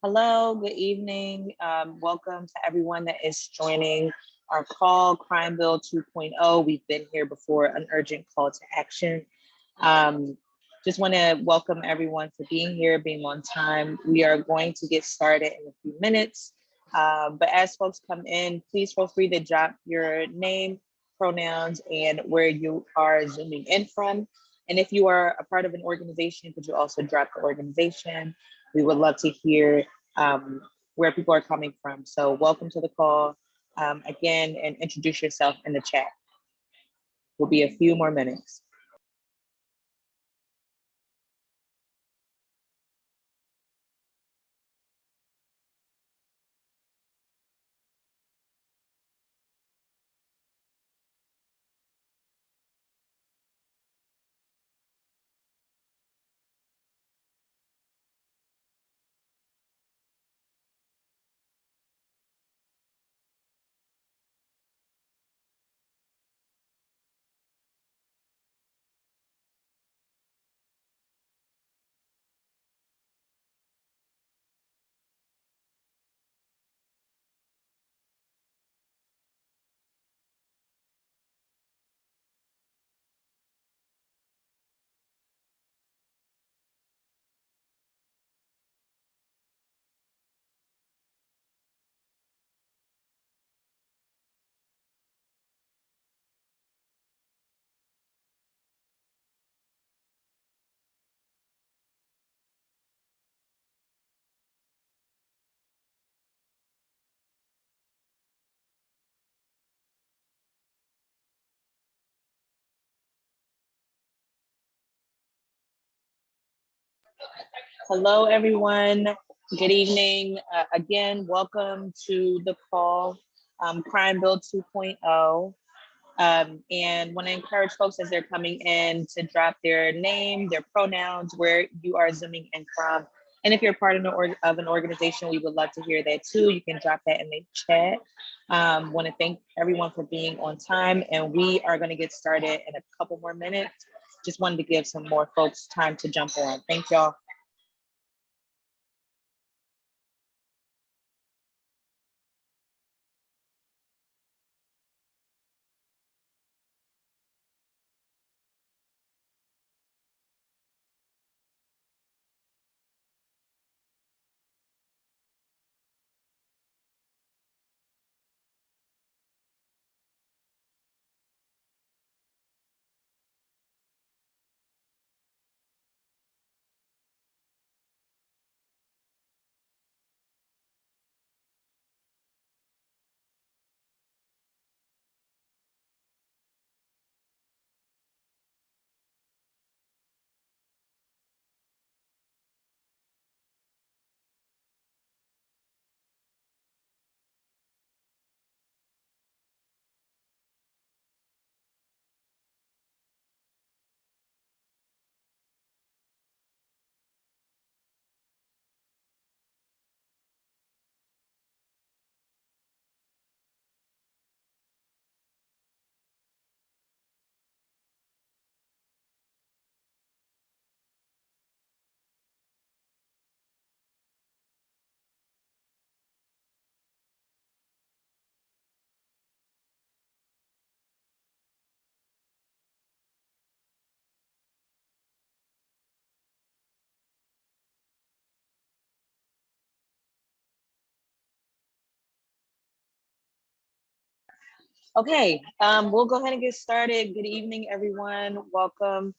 Hello, good evening. Welcome to everyone that is joining our call, Crime Bill 2.0. We've been here before, an urgent call to action. Just want to welcome everyone for being here, being on time. We are going to get started in a few minutes. But as folks come in, please feel free to drop your name, pronouns, and where you are zooming in from. And if you are a part of an organization, could you also drop the organization? We would love to hear where people are coming from. So welcome to the call again, and introduce yourself in the chat. Will be a few more minutes. Hello, everyone. Good evening. Again, welcome to the call, Crime Bill 2.0. And want to encourage folks as they're coming in to drop their name, their pronouns, where you are zooming in from. And if you're part of an organization, we would love to hear that too. You can drop that in the chat. Want to thank everyone for being on time, and we are going to get started in a couple more minutes. Just wanted to give some more folks time to jump on. Thank y'all. Okay, we'll go ahead and get started. Good evening, everyone. Welcome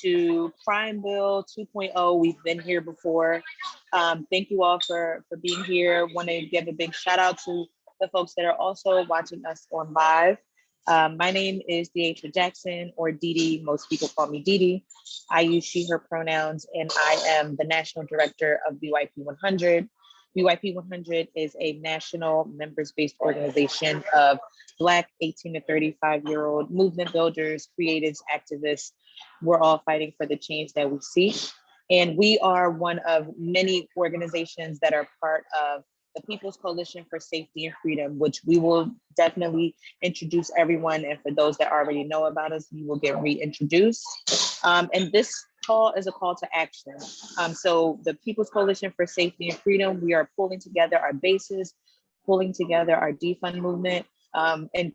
to Crime Bill 2.0. We've been here before. Thank you all for being here. Want to give a big shout out to the folks that are also watching us on live. My name is Deidre Jackson, or Dee Dee. Most people call me Dee Dee. I use she, her pronouns, and I am the National Director of BYP 100. BYP 100 is a national members-based organization of Black 18 to 35-year-old movement builders, creatives, activists. We're all fighting for the change that we seek. And we are one of many organizations that are part of the People's Coalition for Safety and Freedom, which we will definitely introduce everyone. And for those that already know about us, we will get reintroduced. And this call is a call to action. So the People's Coalition for Safety and Freedom, we are pulling together our bases, pulling together our defund movement, and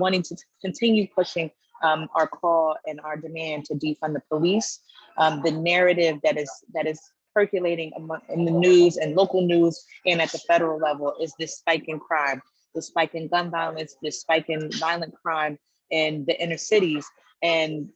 wanting to continue pushing our call and our demand to defund the police. The narrative that is percolating in the news and local news and at the federal level is this spike in crime, the spike in gun violence, the spike in violent crime in the inner cities. And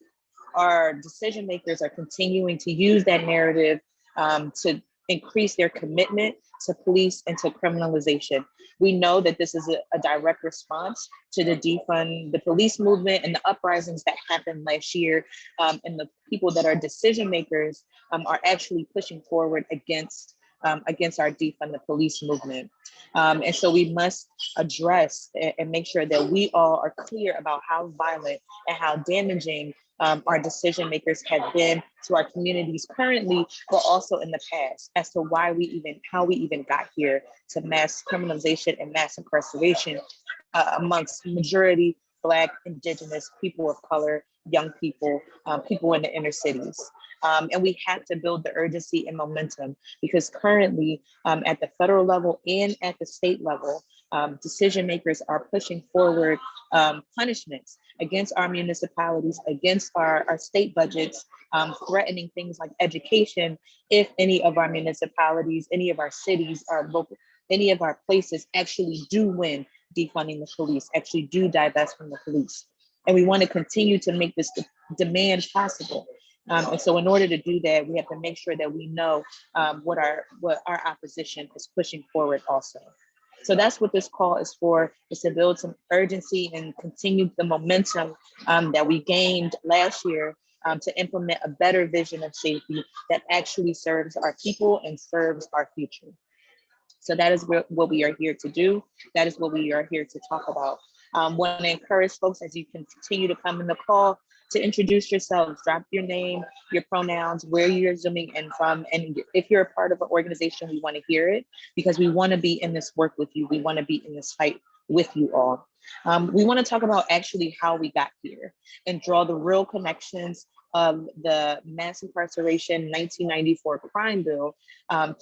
our decision makers are continuing to use that narrative to increase their commitment to police and to criminalization. We know that this is a direct response to the defund the police movement and the uprisings that happened last year. And the people that are decision makers are actually pushing forward against our defund the police movement. And so we must address and make sure that we all are clear about how violent and how damaging our decision makers have been to our communities currently, but also in the past, as to how we even got here to mass criminalization and mass incarceration amongst majority Black, Indigenous, people of color, young people, people in the inner cities. And we have to build the urgency and momentum, because currently at the federal level and at the state level, decision makers are pushing forward punishments against our municipalities, against our state budgets, threatening things like education if any of our municipalities, any of our cities, our local, any of our places actually do win defunding the police, actually do divest from the police. And we want to continue to make this demand possible. And so in order to do that, we have to make sure that we know what our opposition is pushing forward also. So that's what this call is for, is to build some urgency and continue the momentum that we gained last year to implement a better vision of safety that actually serves our people and serves our future. So that is what we are here to do. That is what we are here to talk about. Want to encourage folks, as you continue to come in the call, to introduce yourselves, drop your name, your pronouns, where you're zooming in from. And if you're a part of an organization, we want to hear it, because we want to be in this work with you. We want to be in this fight with you all. We want to talk about actually how we got here and draw the real connections of the mass incarceration 1994 crime bill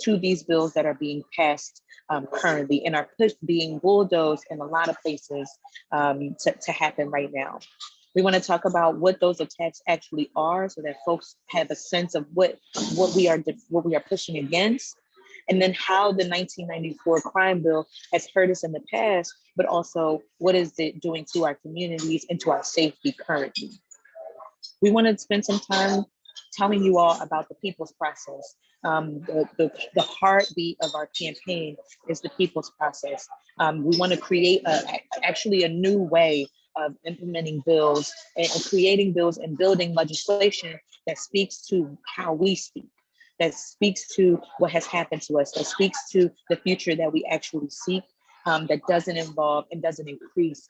to these bills that are being passed currently and are being bulldozed in a lot of places to happen right now. We want to talk about what those attacks actually are, so that folks have a sense of what we are pushing against, and then how the 1994 crime bill has hurt us in the past, but also what is it doing to our communities and to our safety currently. We want to spend some time telling you all about the people's process. The heartbeat of our campaign is the people's process. We want to create actually a new way of implementing bills and creating bills and building legislation that speaks to how we speak, that speaks to what has happened to us, that speaks to the future that we actually seek, that doesn't involve and doesn't increase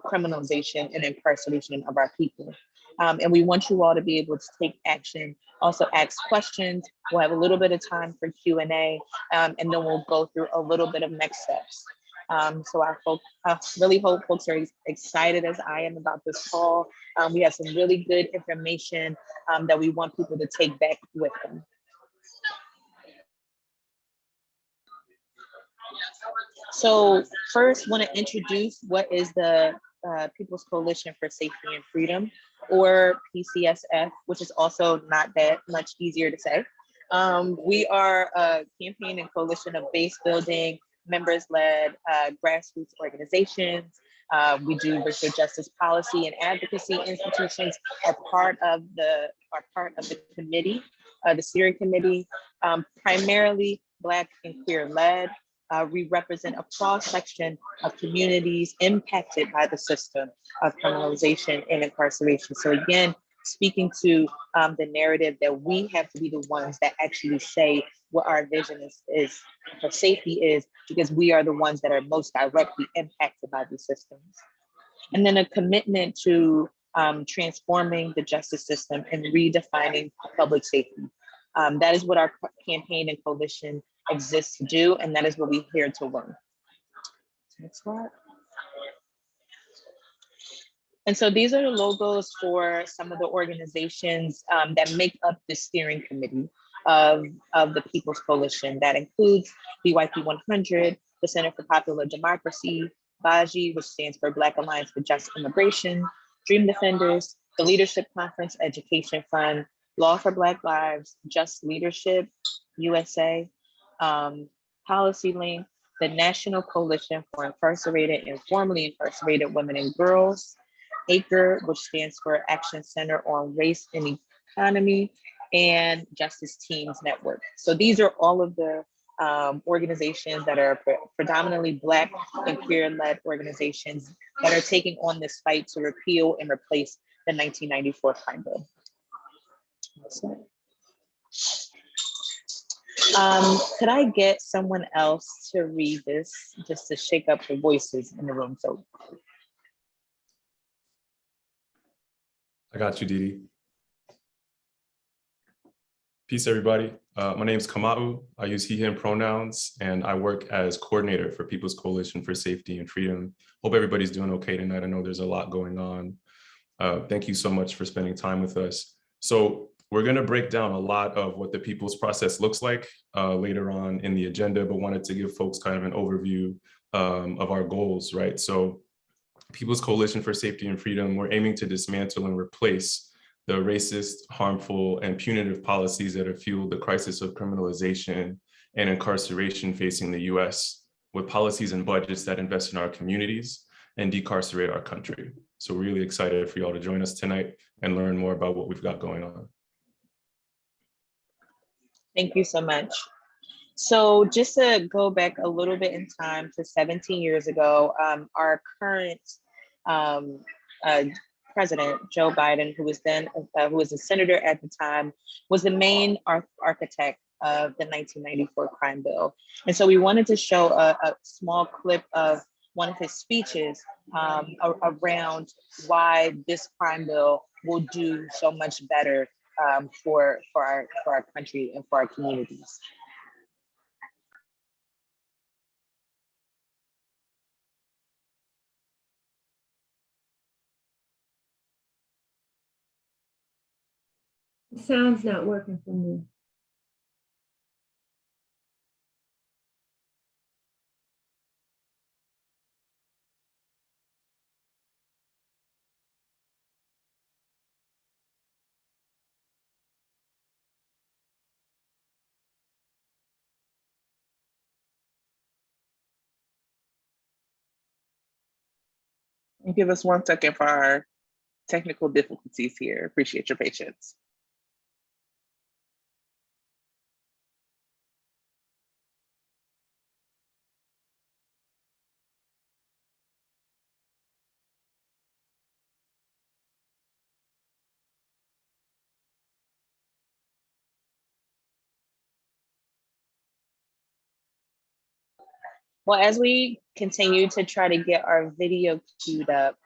criminalization and incarceration of our people. And we want you all to be able to take action, also ask questions. We'll have a little bit of time for Q&A, and then we'll go through a little bit of next steps. So I really hope folks are excited as I am about this call. We have some really good information that we want people to take back with them. So first, want to introduce what is the People's Coalition for Safety and Freedom, or PCSF, which is also not that much easier to say. We are a campaign and coalition of base building, members-led grassroots organizations. We do racial justice policy and advocacy institutions are part of the committee, the steering committee, primarily Black and queer-led. We represent a cross-section of communities impacted by the system of criminalization and incarceration. So again, speaking to the narrative that we have to be the ones that actually say what our vision is for safety is, because we are the ones that are most directly impacted by these systems. And then a commitment to transforming the justice system and redefining public safety. That is what our campaign and coalition exists to do, and that is what we're here to learn. Next slide. And so these are the logos for some of the organizations that make up the steering committee of the People's Coalition. That includes BYP 100, the Center for Popular Democracy, BAJI, which stands for Black Alliance for Just Immigration, Dream Defenders, the Leadership Conference Education Fund, Law for Black Lives, Just Leadership, USA, Policy Link, the National Coalition for Incarcerated and Formerly Incarcerated Women and Girls, ACRE, which stands for Action Center on Race and Economy, and Justice Teams Network. So these are all of the organizations that are predominantly Black and queer-led organizations that are taking on this fight to repeal and replace the 1994 crime bill. Could I get someone else to read this just to shake up the voices in the room? So I got you, Didi. Peace, everybody. My name is Kamau. I use he, him pronouns, and I work as coordinator for People's Coalition for Safety and Freedom. Hope everybody's doing okay tonight. I know there's a lot going on. Thank you so much for spending time with us. So we're gonna break down a lot of what the people's process looks like later on in the agenda, but wanted to give folks kind of an overview of our goals, right? So People's Coalition for Safety and Freedom, we're aiming to dismantle and replace the racist, harmful, and punitive policies that have fueled the crisis of criminalization and incarceration facing the US, with policies and budgets that invest in our communities and decarcerate our country. So we're really excited for y'all to join us tonight and learn more about what we've got going on. thank you so much. So just to go back a little bit in time to 17 years ago, our current President Joe Biden, who was a senator at the time, was the main architect of the 1994 crime bill. And so we wanted to show a small clip of one of his speeches around why this crime bill will do so much better for our country and for our communities. The sound's not working for me. Give us 1 second for our technical difficulties here. Appreciate your patience. Well, as we continue to try to get our video queued up,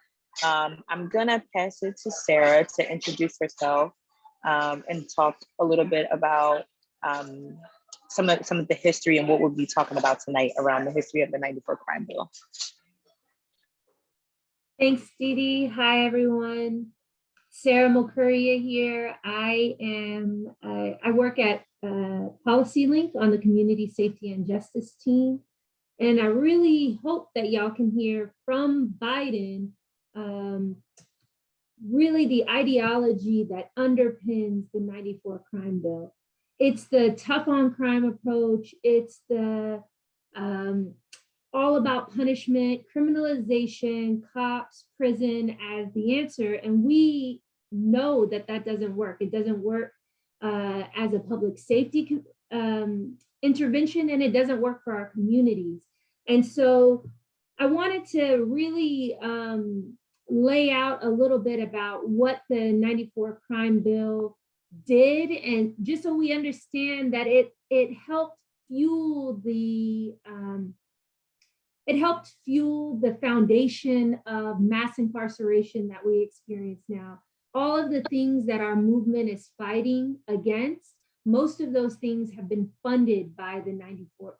I'm gonna pass it to Sarah to introduce herself and talk a little bit about some of the history and what we'll be talking about tonight around the history of the 94 crime bill. Thanks, Didi. Hi, everyone. Sarah Mulcuria here. I work at Policy Link on the Community Safety and Justice team. And I really hope that y'all can hear from Biden, really the ideology that underpins the 94 crime bill. It's the tough on crime approach. It's the all about punishment, criminalization, cops, prison as the answer. And we know that that doesn't work. It doesn't work as a public safety intervention, and it doesn't work for our communities. And so I wanted to really lay out a little bit about what the 94 crime bill did, and just so we understand that it helped fuel the foundation of mass incarceration that we experience now. All of the things that our movement is fighting against, most of those things have been funded by the 94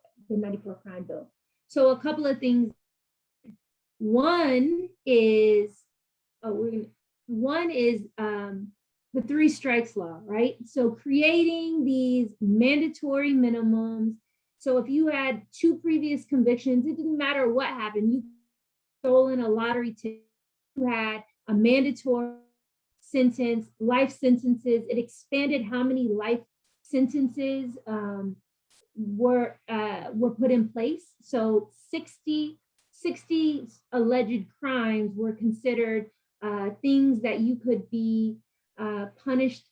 crime bill. So a couple of things. One is one is the 3 strikes law, right? So creating these mandatory minimums. So if you had 2 previous convictions, it didn't matter what happened. You stolen a lottery ticket, you had a mandatory sentence, life sentences. It expanded how many life sentences were put in place. So 60 alleged crimes were considered things that you could be punished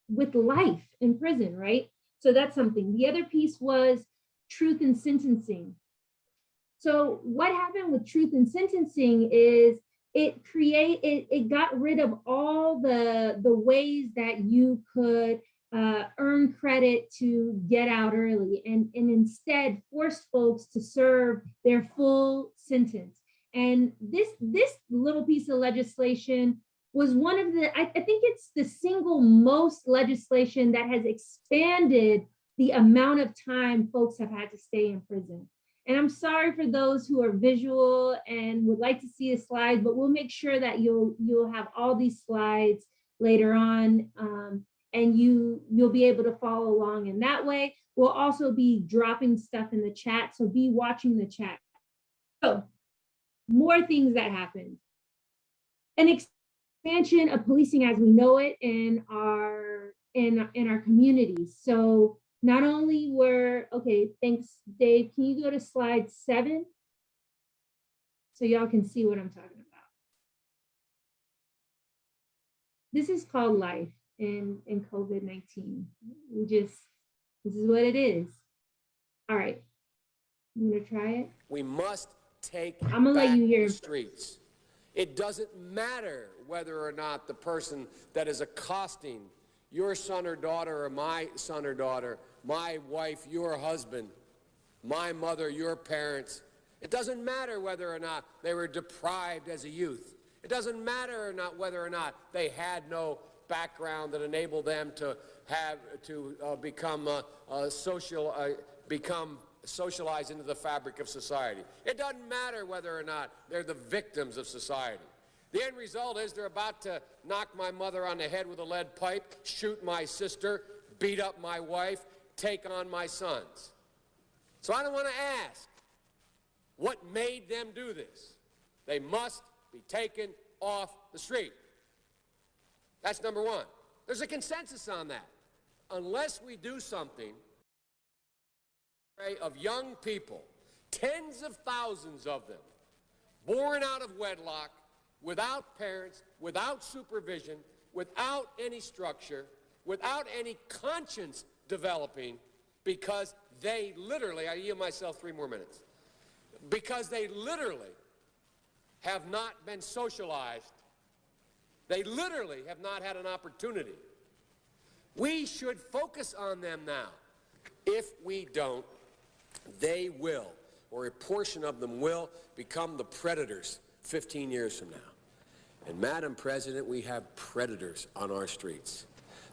with life in prison, right? So that's something. The other piece was truth in sentencing. So what happened with truth in sentencing is it got rid of all the ways that you could earn credit to get out early, and instead forced folks to serve their full sentence. And this little piece of legislation was one of the, I think it's the single most legislation that has expanded the amount of time folks have had to stay in prison. And I'm sorry for those who are visual and would like to see a slide, but we'll make sure that you'll have all these slides later on, and you'll be able to follow along in that way. We'll also be dropping stuff in the chat, so be watching the chat. So more things that happened. An expansion of policing as we know it in our communities. So not only were, okay, thanks, Dave. Can you go to slide 7? So y'all can see what I'm talking about. This is called life in COVID-19. This is what it is. All right, I'm gonna try it. We must take I'm gonna let you hear the streets. It doesn't matter whether or not the person that is accosting your son or daughter or my son or daughter, my wife, your husband, my mother, your parents. It doesn't matter whether or not they were deprived as a youth. It doesn't matter or not whether or not they had no background that enabled them to become socialized into the fabric of society. It doesn't matter whether or not they're the victims of society. The end result is they're about to knock my mother on the head with a lead pipe, shoot my sister, beat up my wife, take on my sons. So I don't want to ask what made them do this. They must be taken off the street. That's number one. There's a consensus on that. Unless we do something, of young people, tens of thousands of them, born out of wedlock, without parents, without supervision, without any structure, without any conscience developing, because they literally, I yield myself 3 more minutes, because they literally have not been socialized. They literally have not had an opportunity. We should focus on them now. If we don't, they will, or a portion of them will, become the predators 15 years from now. And Madam President, we have predators on our streets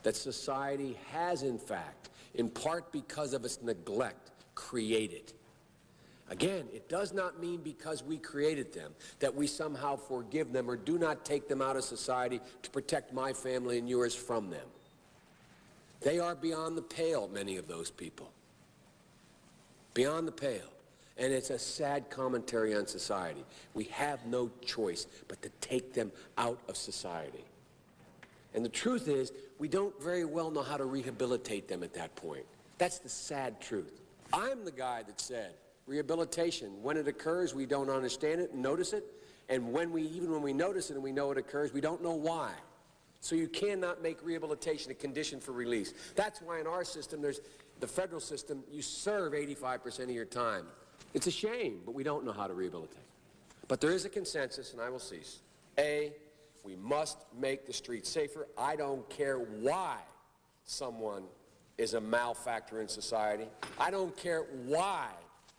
that society has, in fact, in part because of its neglect, created. Again, it does not mean because we created them that we somehow forgive them or do not take them out of society to protect my family and yours from them. They are beyond the pale, many of those people. Beyond the pale. And it's a sad commentary on society. We have no choice but to take them out of society. And the truth is, we don't very well know how to rehabilitate them at that point. That's the sad truth. I'm the guy that said, rehabilitation, when it occurs, we don't understand it and notice it. And even when we notice it and we know it occurs, we don't know why. So you cannot make rehabilitation a condition for release. That's why in our system, the federal system, you serve 85% of your time. It's a shame, but we don't know how to rehabilitate. But there is a consensus, and I will cease. A, we must make the streets safer. I don't care why someone is a malefactor in society. I don't care why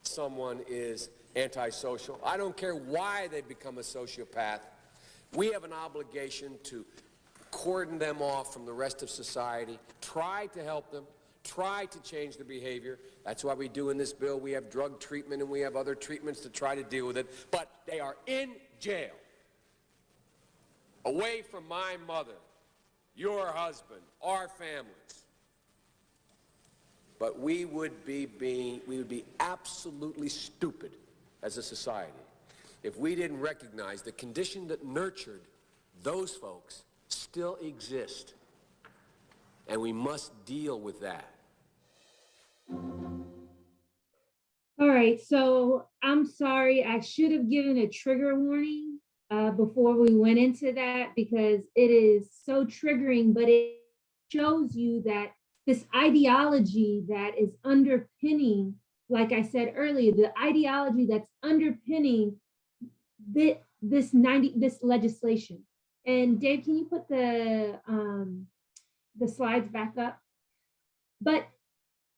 someone is antisocial. I don't care why they become a sociopath. We have an obligation to cordon them off from the rest of society, try to help them, try to change their behavior. That's why we do in this bill. We have drug treatment and we have other treatments to try to deal with it, but they are in jail. away from my mother, your husband, our families. But we would be absolutely stupid as a society if we didn't recognize the condition that nurtured those folks still exist. And we must deal with that. All right, so I'm sorry, I should have given a trigger warning before we went into that, because it is so triggering, but it shows you that this ideology that is underpinning, like I said earlier, the ideology that's underpinning this legislation. And Dave, can you put the slides back up? But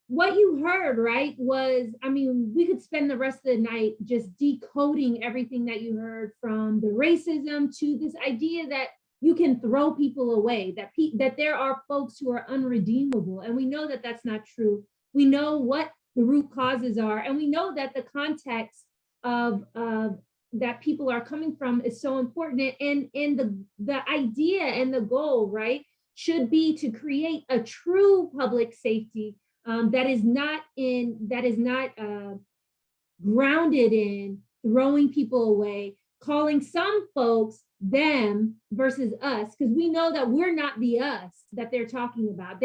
what you heard, right, was, I mean, we could spend the rest of the night just decoding everything that you heard, from the racism to this idea that you can throw people away, that there are folks who are unredeemable. And we know that that's not true. We know what the root causes are, and we know that the context of that people are coming from is so important. And the idea and the goal, right, should be to create a true public safety that is not grounded in throwing people away, calling some folks them versus us, because we know that we're not the us that they're talking about.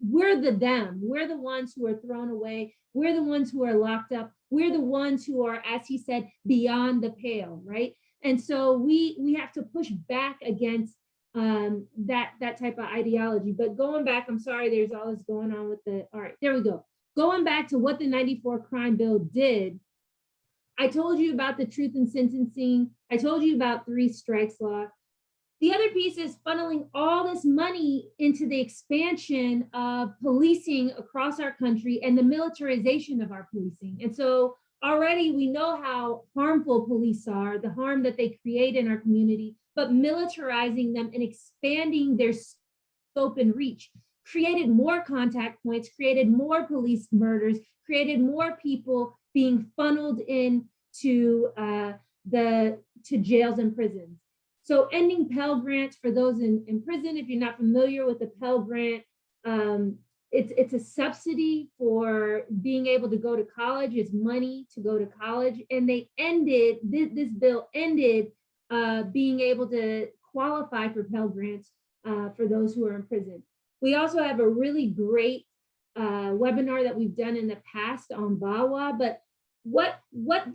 We're the them. We're the ones who are thrown away. We're the ones who are locked up. We're the ones who are, as he said, beyond the pale, right? And so we have to push back against that type of ideology. But going back, I'm sorry, there's all this going on with all right, there we go. Going back to what the 94 crime bill did, I told you about the truth in sentencing. I told you about 3 strikes law. The other piece is funneling all this money into the expansion of policing across our country and the militarization of our policing. And so already we know how harmful police are, the harm that they create in our community, but militarizing them and expanding their scope and reach created more contact points, created more police murders, created more people being funneled into jails and prisons. So ending Pell Grants for those in prison, if you're not familiar with the Pell Grant, it's a subsidy for being able to go to college. It's money to go to college. And they ended, this bill ended being able to qualify for Pell Grants for those who are in prison. We also have a really great webinar that we've done in the past on VAWA, but what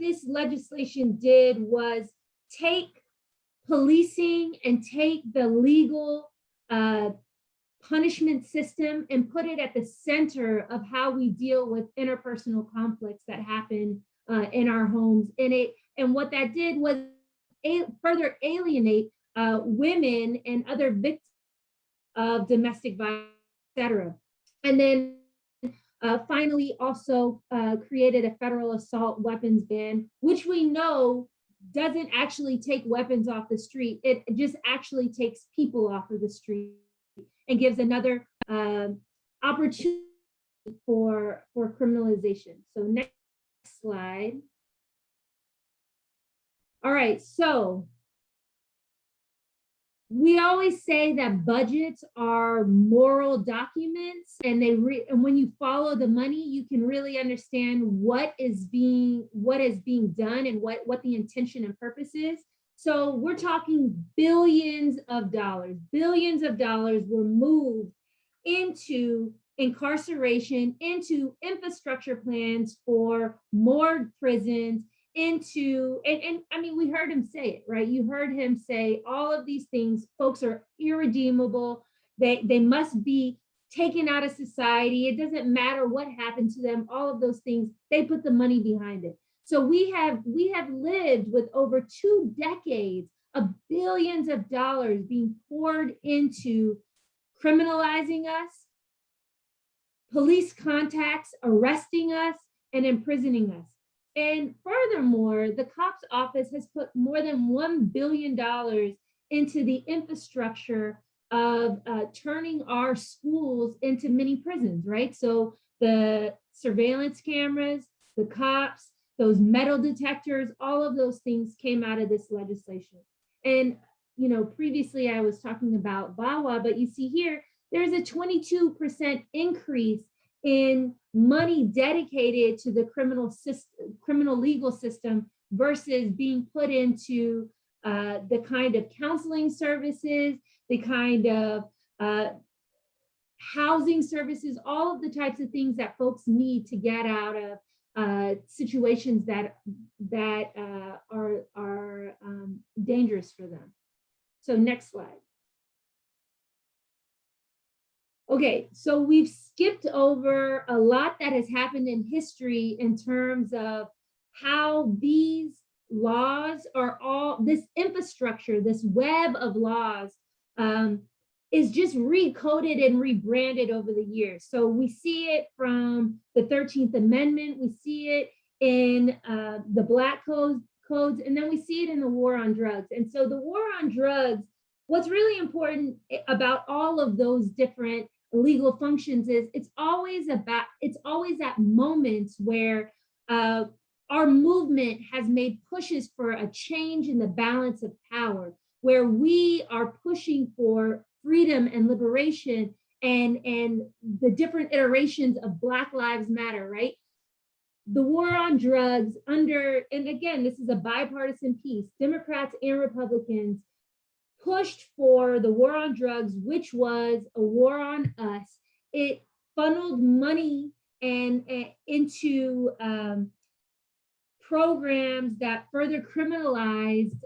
this legislation did was take policing and take the legal punishment system and put it at the center of how we deal with interpersonal conflicts that happen in our homes. And what that did was further alienate women and other victims of domestic violence, et cetera. And then finally also created a federal assault weapons ban, which we know doesn't actually take weapons off the street. It just actually takes people off of the street and gives another opportunity for criminalization. So next slide. All right, so we always say that budgets are moral documents, and and when you follow the money, you can really understand what is being done and what the intention and purpose is. So we're talking billions of dollars were moved into incarceration, into infrastructure plans for more prisons, and I mean, we heard him say it, right? You heard him say all of these things. Folks are irredeemable. They must be taken out of society. It doesn't matter what happened to them. All of those things, they put the money behind it. So we have lived with over 2 decades of billions of dollars being poured into criminalizing us, police contacts, arresting us, and imprisoning us. And furthermore, the COPS office has put more than $1 billion into the infrastructure of turning our schools into mini prisons, right? So the surveillance cameras, the cops, those metal detectors, all of those things came out of this legislation. And you know, previously I was talking about VAWA, but you see here, there's a 22% increase in money dedicated to the criminal legal system versus being put into the kind of counseling services, the kind of housing services, all of the types of things that folks need to get out of situations that are dangerous for them. So next slide. Okay, so we've skipped over a lot that has happened in history in terms of how these laws are all, this infrastructure, this web of laws is just recoded and rebranded over the years. So we see it from the 13th Amendment, we see it in the Black codes, and then we see it in the war on drugs. And so the war on drugs, what's really important about all of those different legal functions is it's always at moments where our movement has made pushes for a change in the balance of power, where we are pushing for freedom and liberation and the different iterations of Black Lives Matter, right? The war on drugs and again, this is a bipartisan piece, Democrats and Republicans pushed for the war on drugs, which was a war on us. It funneled money and into programs that further criminalized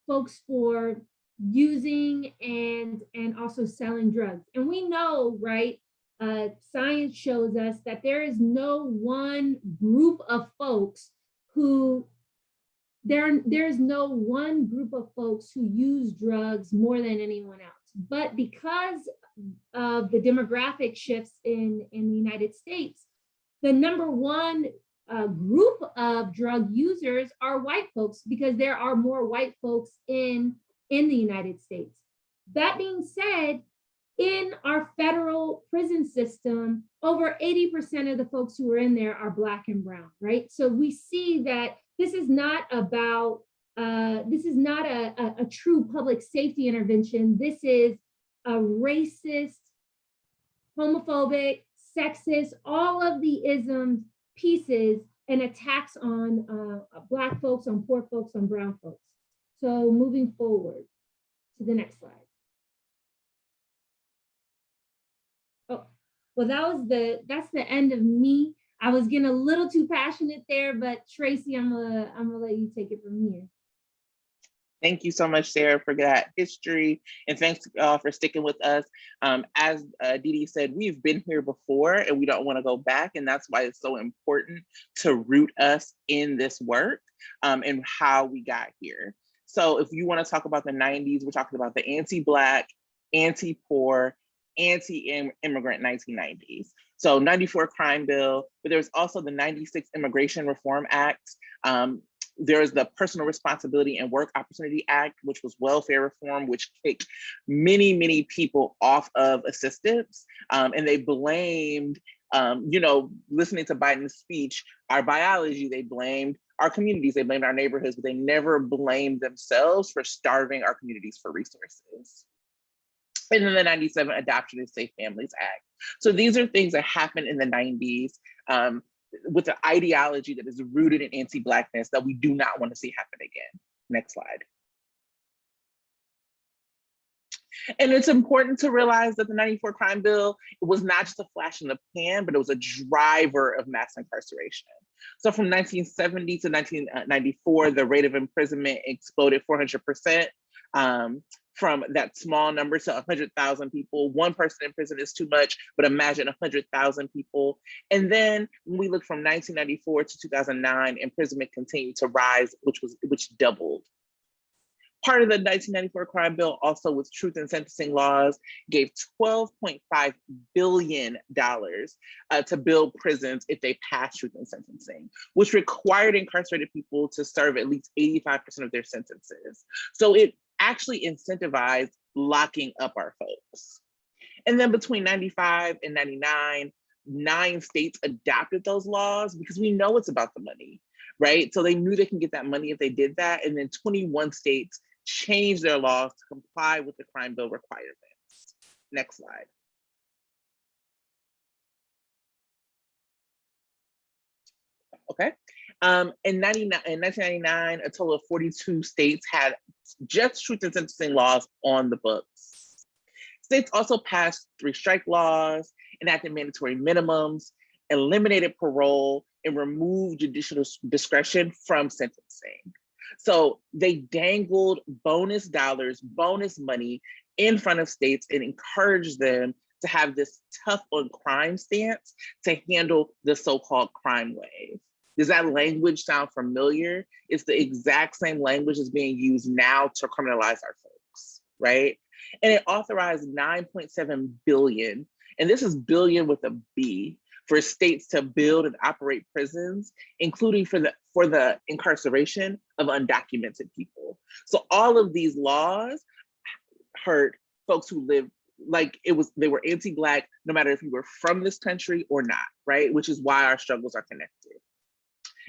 folks for using and also selling drugs. And we know, right, science shows us that there is no one group of folks who there's no one group of folks who use drugs more than anyone else. But because of the demographic shifts in the United States, the number one group of drug users are white folks, because there are more white folks in the United States. That being said, in our federal prison system, over 80% of the folks who are in there are Black and brown, right? So we see that this is not about, this is not a true public safety intervention. This is a racist, homophobic, sexist, all of the isms pieces and attacks on Black folks, on poor folks, on brown folks. So moving forward to the next slide. Oh, well, that's the end of me. I was getting a little too passionate there, but Tracy, I'm gonna let you take it from here. Thank you so much, Sarah, for that history. And thanks for sticking with us. As Dee Dee said, we've been here before and we don't want to go back. And that's why it's so important to root us in this work and how we got here. So if you want to talk about the 90s, we're talking about the anti-Black, anti-poor, anti-immigrant 1990s. So 94 crime bill, but there was also the 96 Immigration Reform Act. There's the Personal Responsibility and Work Opportunity Act, which was welfare reform, which kicked many, many people off of assistance. And they blamed, listening to Biden's speech, our biology, they blamed our communities, they blamed our neighborhoods, but they never blamed themselves for starving our communities for resources. And then the 97 Adoption and Safe Families Act. So these are things that happened in the 90s with an ideology that is rooted in anti-Blackness that we do not want to see happen again. Next slide. And it's important to realize that the 94 crime bill was not just a flash in the pan, but it was a driver of mass incarceration. So from 1970 to 1994, the rate of imprisonment exploded 400%. From that small number to 100,000 people. One person in prison is too much, but imagine 100,000 people. And then when we look from 1994 to 2009, imprisonment continued to rise, which doubled. Part of the 1994 crime bill also with truth in sentencing laws gave $12.5 billion to build prisons if they passed truth in sentencing, which required incarcerated people to serve at least 85% of their sentences. So it actually incentivized locking up our folks. And then between 95 and 99, 9 states adopted those laws because we know it's about the money, right? So they knew they can get that money if they did that. And then 21 states change their laws to comply with the crime bill requirements. Next slide. Okay. In 1999, a total of 42 states had just truth in sentencing laws on the books. States also passed 3 strike laws, enacted mandatory minimums, eliminated parole, and removed judicial discretion from sentencing. So they dangled bonus dollars, bonus money in front of states and encouraged them to have this tough on crime stance to handle the so-called crime wave. Does that language sound familiar? It's the exact same language that's being used now to criminalize our folks, right? And it authorized 9.7 billion, and this is billion with a B, for states to build and operate prisons, including for the incarceration of undocumented people. So all of these laws hurt folks who live like they were anti-Black, no matter if you were from this country or not, right? Which is why our struggles are connected.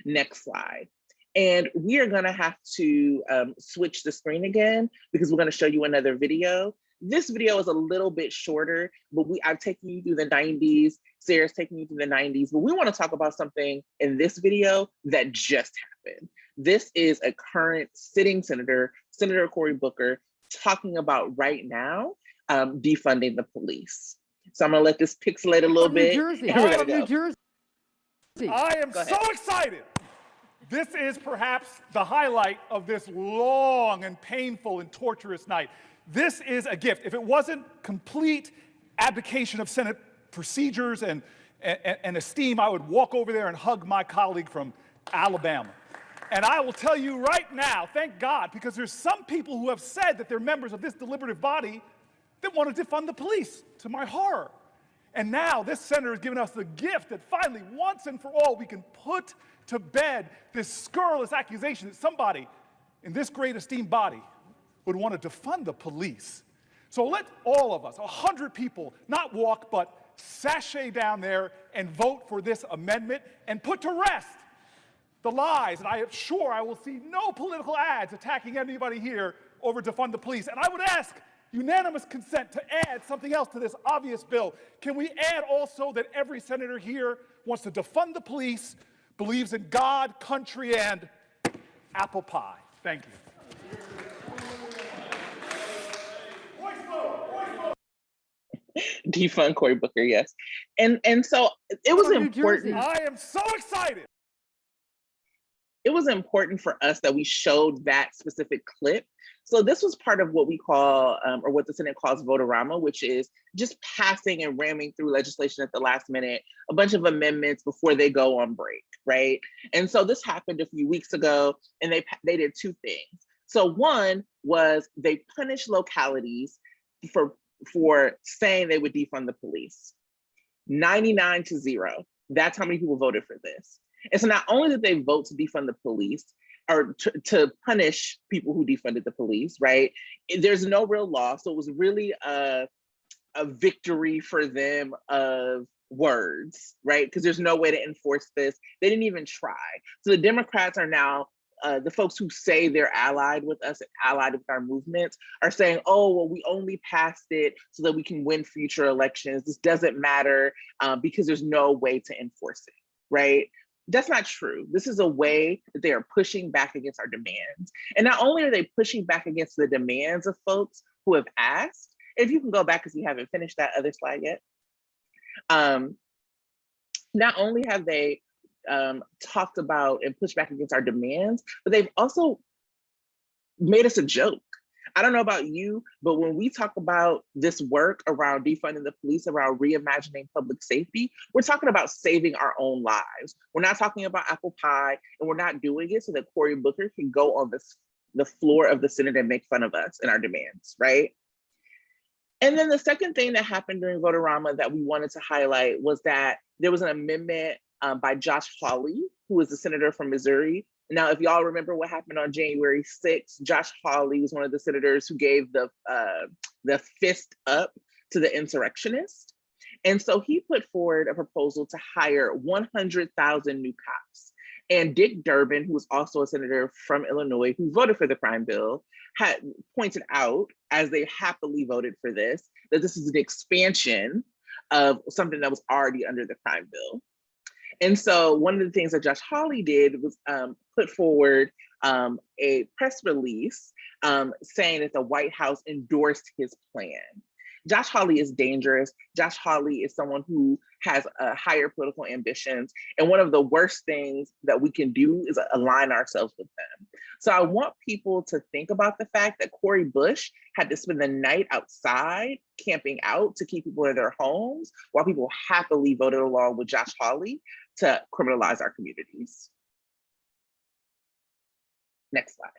Next slide. And we are gonna have to switch the screen again because we're gonna show you another video. This video is a little bit shorter, but I've taken you through the 90s, Sarah's taking you through the 90s, but we wanna talk about something in this video that just happened. This is a current sitting senator, Senator Cory Booker, talking about right now, defunding the police. So I'm gonna let this pixelate a little bit. New Jersey. I am so excited. This is perhaps the highlight of this long and painful and torturous night. This is a gift. If it wasn't complete abdication of Senate procedures and esteem, I would walk over there and hug my colleague from Alabama. And I will tell you right now, thank God, because there's some people who have said that they're members of this deliberative body that want to defund the police, to my horror. And now this senator has given us the gift that finally, once and for all, we can put to bed this scurrilous accusation that somebody in this great esteemed body would want to defund the police. So let all of us, 100 people, not walk, but sashay down there and vote for this amendment and put to rest the lies. And I am sure I will see no political ads attacking anybody here over defund the police. And I would ask unanimous consent to add something else to this obvious bill. Can we add also that every senator here wants to defund the police, believes in God, country, and apple pie? Thank you. Defund Cory Booker, yes. And so it was important. I am so excited. It was important for us that we showed that specific clip. So this was part of what we call, or what the Senate calls vote-a-rama, which is just passing and ramming through legislation at the last minute, a bunch of amendments before they go on break, right? And so this happened a few weeks ago, and they did 2 things. So one was they punished localities for saying they would defund the police. 99-0. That's how many people voted for this. And so not only did they vote to defund the police, or to punish people who defunded the police, right? There's no real law. So it was really a victory for them of words, right? Because there's no way to enforce this. They didn't even try. So the Democrats are now, the folks who say they're allied with us, allied with our movements, are saying, oh, well, we only passed it so that we can win future elections. This doesn't matter because there's no way to enforce it, right? That's not true. This is a way that they are pushing back against our demands. And not only are they pushing back against the demands of folks who have asked, if you can go back because we haven't finished that other slide yet. Not only have they talked about and pushed back against our demands, but they've also made us a joke. I don't know about you, but when we talk about this work around defunding the police, around reimagining public safety, we're talking about saving our own lives. We're not talking about apple pie, and we're not doing it so that Cory Booker can go on the floor of the Senate and make fun of us and our demands, right? And then the second thing that happened during Vote-a-rama that we wanted to highlight was that there was an amendment by Josh Hawley, who is the senator from Missouri. Now, if y'all remember what happened on January 6th, Josh Hawley was one of the senators who gave the fist up to the insurrectionists. And so he put forward a proposal to hire 100,000 new cops. And Dick Durbin, who was also a senator from Illinois who voted for the crime bill, had pointed out, as they happily voted for this, that this is an expansion of something that was already under the crime bill. And so one of the things that Josh Hawley did was put forward a press release saying that the White House endorsed his plan. Josh Hawley is dangerous. Josh Hawley is someone who has higher political ambitions. And one of the worst things that we can do is align ourselves with them. So I want people to think about the fact that Cori Bush had to spend the night outside camping out to keep people in their homes while people happily voted along with Josh Hawley to criminalize our communities. Next slide.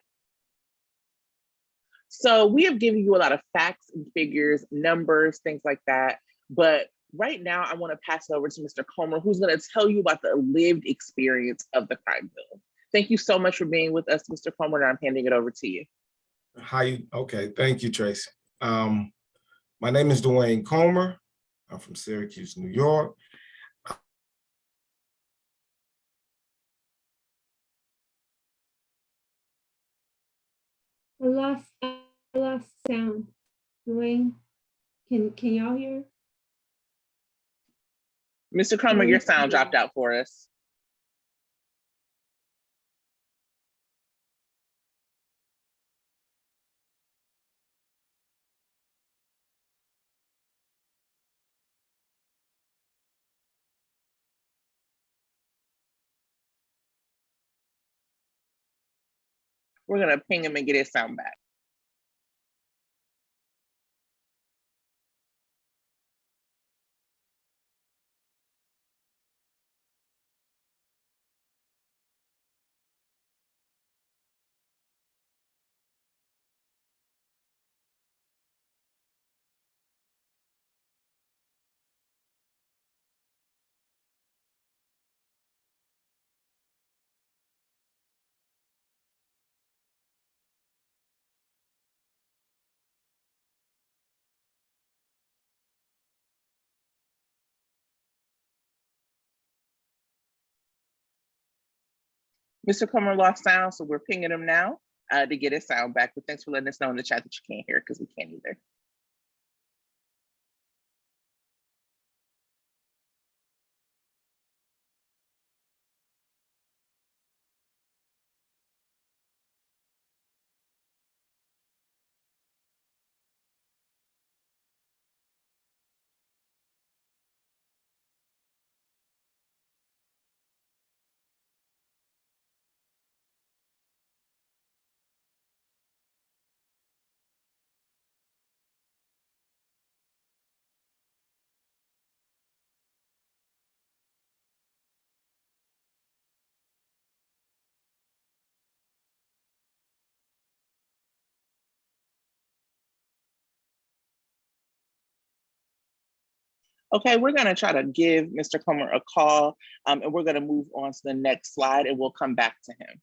So we have given you a lot of facts and figures, numbers, things like that. But right now I want to pass it over to Mr. Comer, who's going to tell you about the lived experience of the crime bill. Thank you so much for being with us, Mr. Comer, and I'm handing it over to you. Okay, thank you, Tracy. My name is Dewayne Comer. I'm from Syracuse, New York. I lost sound. Dewayne, can y'all hear? Mr. Comer, your sound dropped out for us. We're gonna ping him and get his sound back. Mr. Comer lost sound, so we're pinging him now to get his sound back. But thanks for letting us know in the chat that you can't hear, because we can't either. Okay, we're gonna try to give Mr. Comer a call and we're gonna move on to the next slide and we'll come back to him.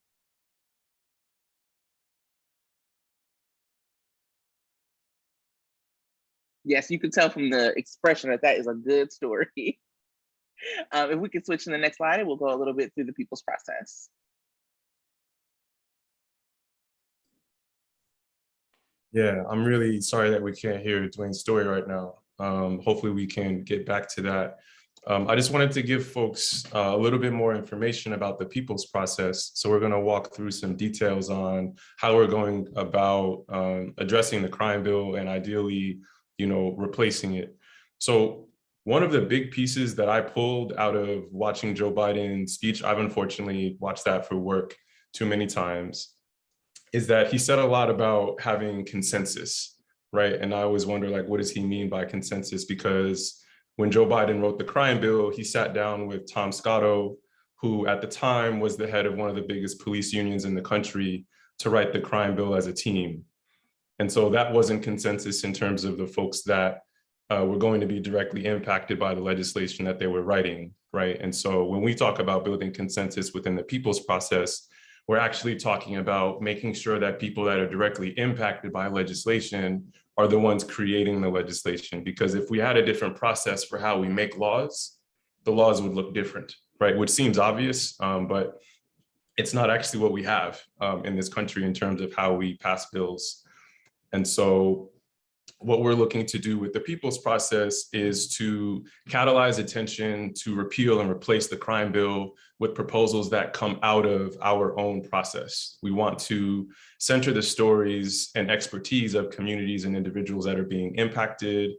Yes, you can tell from the expression that that is a good story. If we can switch to the next slide, we'll go a little bit through the people's process. Yeah, I'm really sorry that we can't hear Dwayne's story right now. Hopefully we can get back to that. I just wanted to give folks a little bit more information about the people's process. So we're going to walk through some details on how we're going about addressing the crime bill and ideally, replacing it. So one of the big pieces that I pulled out of watching Joe Biden's speech, I've unfortunately watched that for work too many times, is that he said a lot about having consensus, right? And I always wonder, like, what does he mean by consensus? Because when Joe Biden wrote the crime bill, he sat down with Tom Scotto, who at the time was the head of one of the biggest police unions in the country, to write the crime bill as a team. And so that wasn't consensus in terms of the folks that were going to be directly impacted by the legislation that they were writing, right? And so when we talk about building consensus within the people's process, we're actually talking about making sure that people that are directly impacted by legislation are the ones creating the legislation. Because if we had a different process for how we make laws, the laws would look different, right? Which seems obvious, but it's not actually what we have in this country in terms of how we pass bills. And so what we're looking to do with the people's process is to catalyze attention to repeal and replace the crime bill with proposals that come out of our own process. We want to center the stories and expertise of communities and individuals that are being impacted.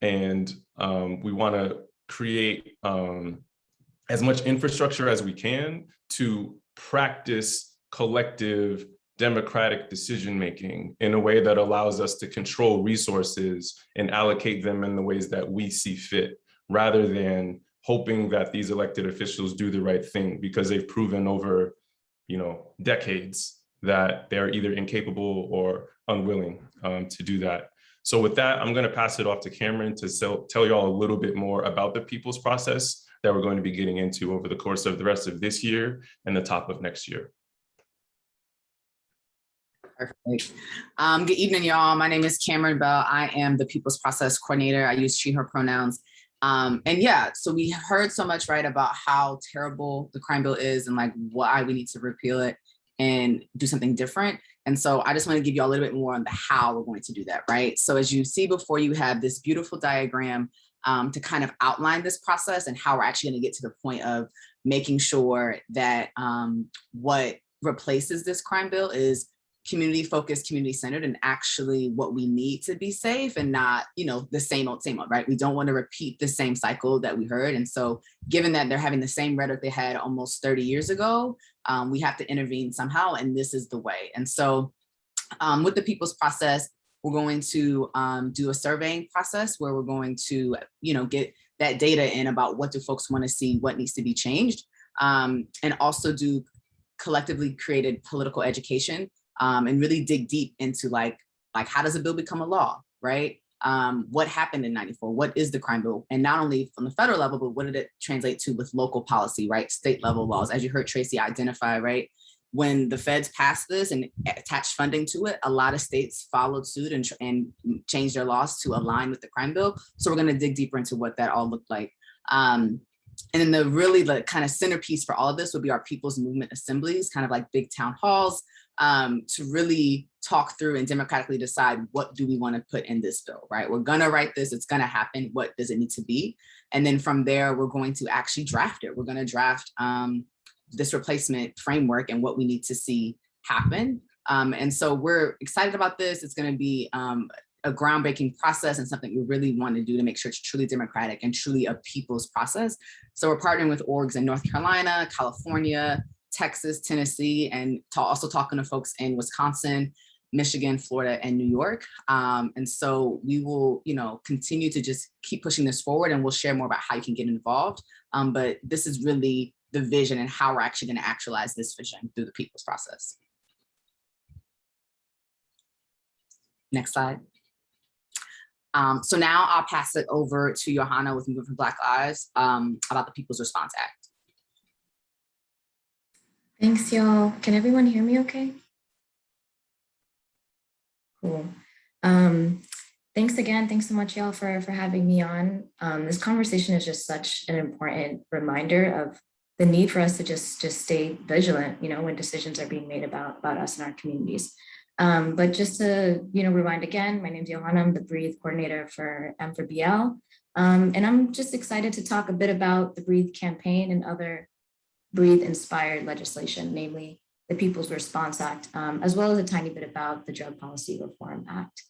And we want to create as much infrastructure as we can to practice collective democratic decision-making in a way that allows us to control resources and allocate them in the ways that we see fit, rather than hoping that these elected officials do the right thing, because they've proven over, decades that they're either incapable or unwilling to do that. So with that, I'm going to pass it off to Cameron to tell you all a little bit more about the people's process that we're going to be getting into over the course of the rest of this year and the top of next year. Perfect. Good evening, y'all. My name is Cameron Bell. I am the People's Process Coordinator. I use she, her pronouns. And yeah, so we heard so much, right, about how terrible the crime bill is and like why we need to repeal it and do something different. And so I just want to give you a little bit more on the how we're going to do that, right? So as you see before, you have this beautiful diagram to kind of outline this process and how we're actually going to get to the point of making sure that what replaces this crime bill is community focused, community centered, and actually what we need to be safe and not, the same old, right? We don't want to repeat the same cycle that we heard. And so given that they're having the same rhetoric they had almost 30 years ago, we have to intervene somehow, and this is the way. And so with the people's process, we're going to do a surveying process where we're going to, get that data in about what do folks want to see, what needs to be changed, and also do collectively created political education. And really dig deep into like how does a bill become a law, right? What happened in '94? What is the crime bill? And not only from the federal level, but what did it translate to with local policy, right? State level laws, as you heard Tracy identify, right? When the feds passed this and attached funding to it, a lot of states followed suit and changed their laws to align with the crime bill. So we're going to dig deeper into what that all looked like. And then the kind of centerpiece for all of this would be our people's movement assemblies, kind of like big town halls, to really talk through and democratically decide what do we want to put in this bill, right? We're going to write this, it's going to happen. What does it need to be? And then from there, we're going to actually draft it. We're going to draft this replacement framework and what we need to see happen. And so we're excited about this. It's going to be a groundbreaking process and something we really want to do to make sure it's truly democratic and truly a people's process. So we're partnering with orgs in North Carolina, California, Texas, Tennessee, and also talking to folks in Wisconsin, Michigan, Florida, and New York. And so we will, continue to just keep pushing this forward, and we'll share more about how you can get involved. But this is really the vision and how we're actually going to actualize this vision through the people's process. Next slide. So now I'll pass it over to Yohana with Movement for Black Lives about the People's Response Act. Thanks, y'all. Can everyone hear me okay? Cool. Thanks again. Thanks so much, y'all, for having me on. This conversation is just such an important reminder of the need for us to just stay vigilant, when decisions are being made about us and our communities. But just to, rewind again, my name is Yohana. I'm the Breathe coordinator for M4BL. And I'm just excited to talk a bit about the Breathe campaign and other Breathe-inspired legislation, namely the People's Response Act, as well as a tiny bit about the Drug Policy Reform Act.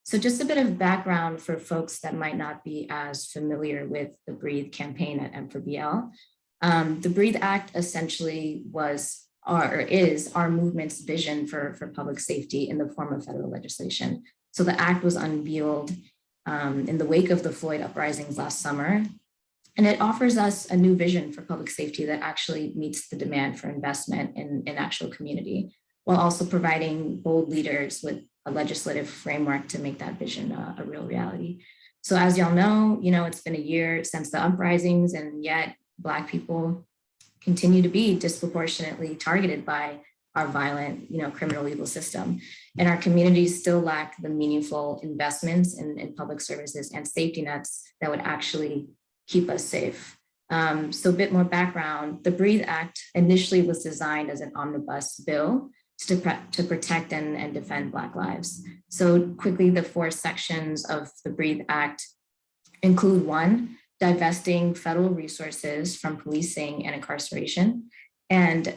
So just a bit of background for folks that might not be as familiar with the Breathe campaign at M4BL. The Breathe Act essentially is our movement's vision for public safety in the form of federal legislation. So the act was unveiled in the wake of the Floyd uprisings last summer. And it offers us a new vision for public safety that actually meets the demand for investment in actual community, while also providing bold leaders with a legislative framework to make that vision a real reality. So as y'all know, it's been a year since the uprisings, and yet Black people continue to be disproportionately targeted by our violent, criminal legal system. And our communities still lack the meaningful investments in public services and safety nets that would actually keep us safe. So a bit more background, the Breathe Act initially was designed as an omnibus bill to protect and defend Black lives. So quickly, the 4 sections of the Breathe Act include: 1, divesting federal resources from policing and incarceration, and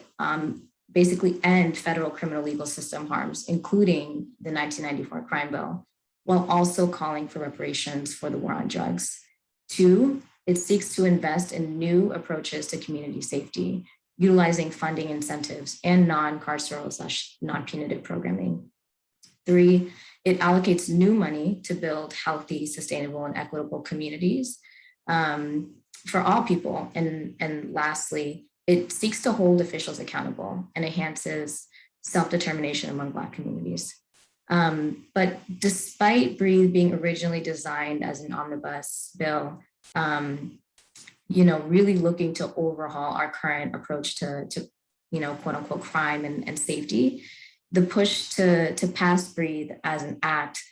basically end federal criminal legal system harms, including the 1994 crime bill, while also calling for reparations for the war on drugs. 2, it seeks to invest in new approaches to community safety, utilizing funding incentives and non-carceral/non-punitive programming. 3, it allocates new money to build healthy, sustainable, and equitable communities for all people. And lastly, it seeks to hold officials accountable and enhances self-determination among Black communities. But despite Breathe being originally designed as an omnibus bill, really looking to overhaul our current approach to quote unquote crime and safety, the push to pass Breathe as an act,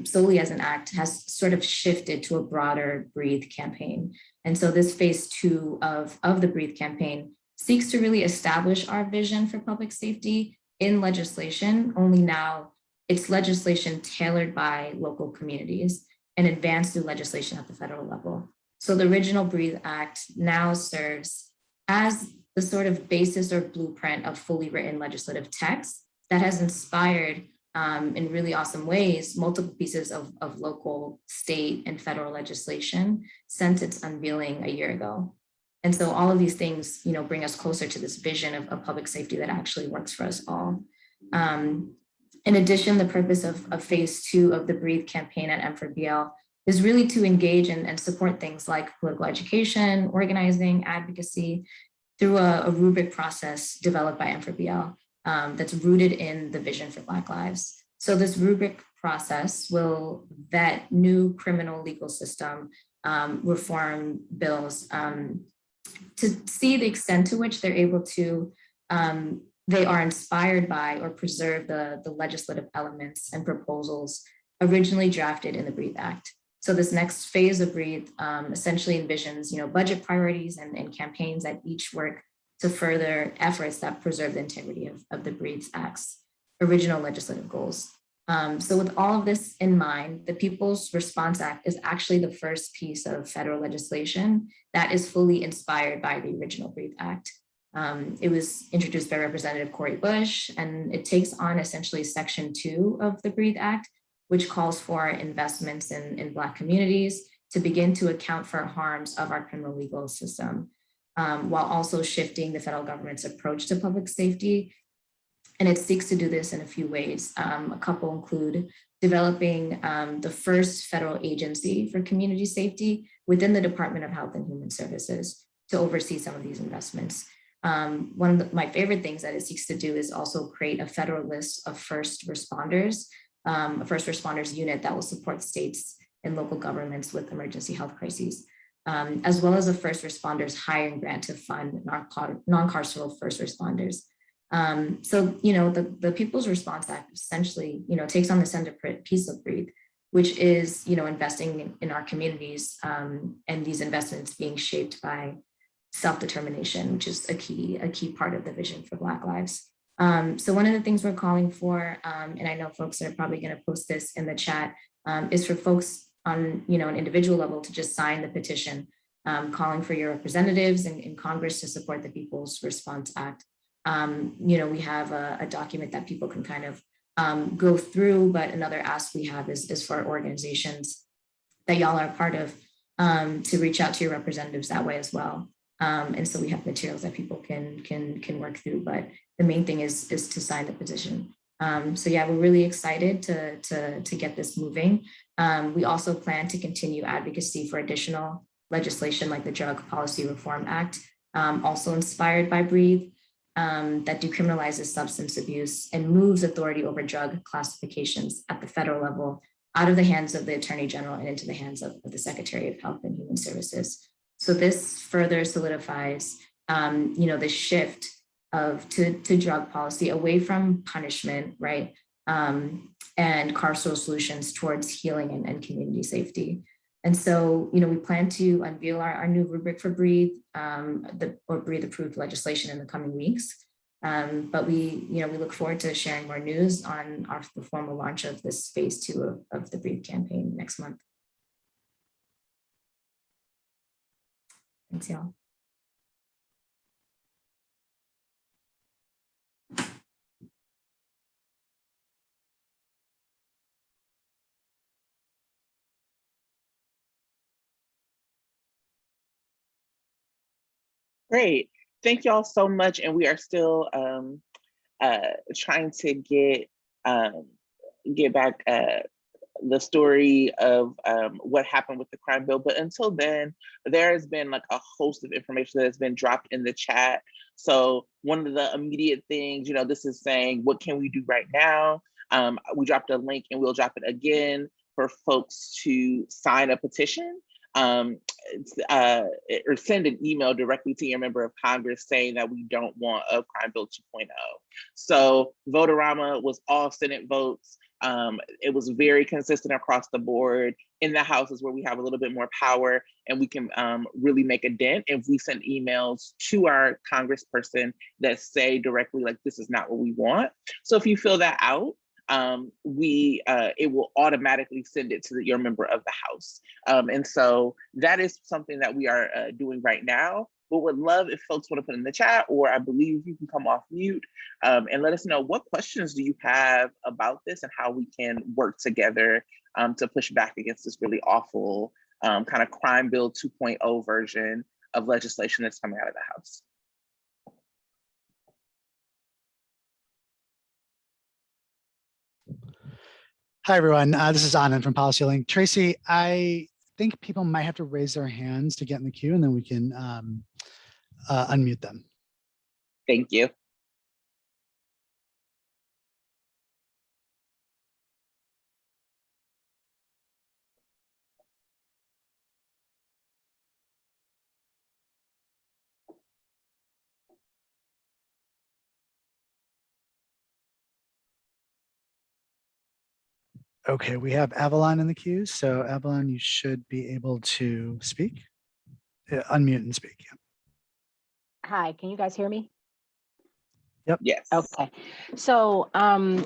solely as an act, has sort of shifted to a broader Breathe campaign. And so this phase 2 of the Breathe campaign seeks to really establish our vision for public safety in legislation, only now it's legislation tailored by local communities and advanced through legislation at the federal level. So the original Breathe Act now serves as the sort of basis or blueprint of fully written legislative text that has inspired, in really awesome ways, multiple pieces of local, state, and federal legislation since its unveiling a year ago. And so all of these things, bring us closer to this vision of public safety that actually works for us all. In addition, the purpose of phase 2 of the Breathe campaign at M4BL is really to engage and support things like political education, organizing, advocacy through a rubric process developed by M4BL that's rooted in the vision for Black lives. So this rubric process will vet new criminal legal system reform bills to see the extent to which they're able to they are inspired by or preserve the legislative elements and proposals originally drafted in the Breathe Act. So this next phase of Breathe essentially envisions, budget priorities and campaigns that each work to further efforts that preserve the integrity of the Breathe Act's original legislative goals. So with all of this in mind, the People's Response Act is actually the first piece of federal legislation that is fully inspired by the original Breathe Act. It was introduced by Representative Cori Bush, and it takes on essentially Section 2 of the Breathe Act, which calls for investments in Black communities to begin to account for harms of our criminal legal system, while also shifting the federal government's approach to public safety. And it seeks to do this in a few ways. A couple include developing the first federal agency for community safety within the Department of Health and Human Services to oversee some of these investments. One of my favorite things that it seeks to do is also create a federal list of first responders, a first responders unit that will support states and local governments with emergency health crises, as well as a first responders hiring grant to fund non-carceral first responders. So, the People's Response Act essentially, takes on the centerpiece of Breathe, which is, investing in our communities and these investments being shaped by self-determination, which is a key part of the vision for Black lives. So one of the things we're calling for, and I know folks are probably going to post this in the chat, is for folks on an individual level to just sign the petition, calling for your representatives in Congress to support the People's Response Act. We have a document that people can kind of go through, but another ask we have is for organizations that y'all are a part of to reach out to your representatives that way as well. And so we have materials that people can work through, but the main thing is to sign the petition. So yeah, we're really excited to get this moving. We also plan to continue advocacy for additional legislation like the Drug Policy Reform Act, also inspired by Breathe, that decriminalizes substance abuse and moves authority over drug classifications at the federal level out of the hands of the Attorney General and into the hands of the Secretary of Health and Human Services. So this further solidifies, the shift to drug policy away from punishment, right, and carceral solutions towards healing and community safety. And so, we plan to unveil our new rubric for Breathe, or Breathe approved legislation in the coming weeks. But we look forward to sharing more news on the formal launch of this phase 2 of the Breathe campaign next month. Thanks, y'all. Great. Thank y'all so much. And we are still trying to get back the story of what happened with the crime bill. But until then, there has been like a host of information that has been dropped in the chat. So one of the immediate things, this is saying, what can we do right now? We dropped a link and we'll drop it again for folks to sign a petition. Or send an email directly to your member of Congress saying that we don't want a crime bill 2.0. So Votorama was all Senate votes. It was very consistent across the board. In the houses where we have a little bit more power and we can really make a dent if we send emails to our congressperson that say directly, like, this is not what we want. So if you fill that out, it will automatically send it to your member of the House. And so that is something that we are doing right now, but would love if folks want to put in the chat, or I believe you can come off mute and let us know what questions do you have about this and how we can work together to push back against this really awful kind of crime bill 2.0 version of legislation that's coming out of the House. Hi, everyone. This is Anand from Policy Link. Tracy, I think people might have to raise their hands to get in the queue, and then we can unmute them. Thank you. Okay, we have Avalon in the queue. So Avalon, you should be able to speak. Unmute and speak. Yeah. Hi, can you guys hear me? Yep. Yes. Okay. So our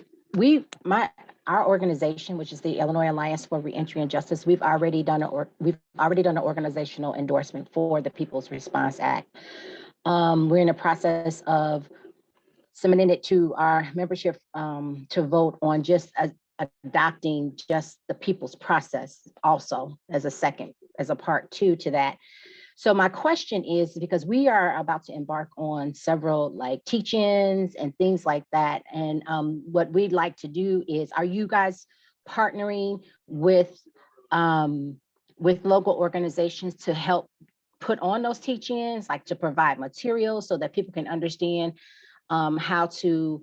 organization, which is the Illinois Alliance for Reentry and Justice, we've already done an organizational endorsement for the People's Response Act. We're in the process of submitting it to our membership to vote on just adopting just the people's process also as a part 2 to that. So my question is, because we are about to embark on several like teach-ins and things like that. And what we'd like to do is, are you guys partnering with local organizations to help put on those teach-ins, like to provide materials so that people can understand how to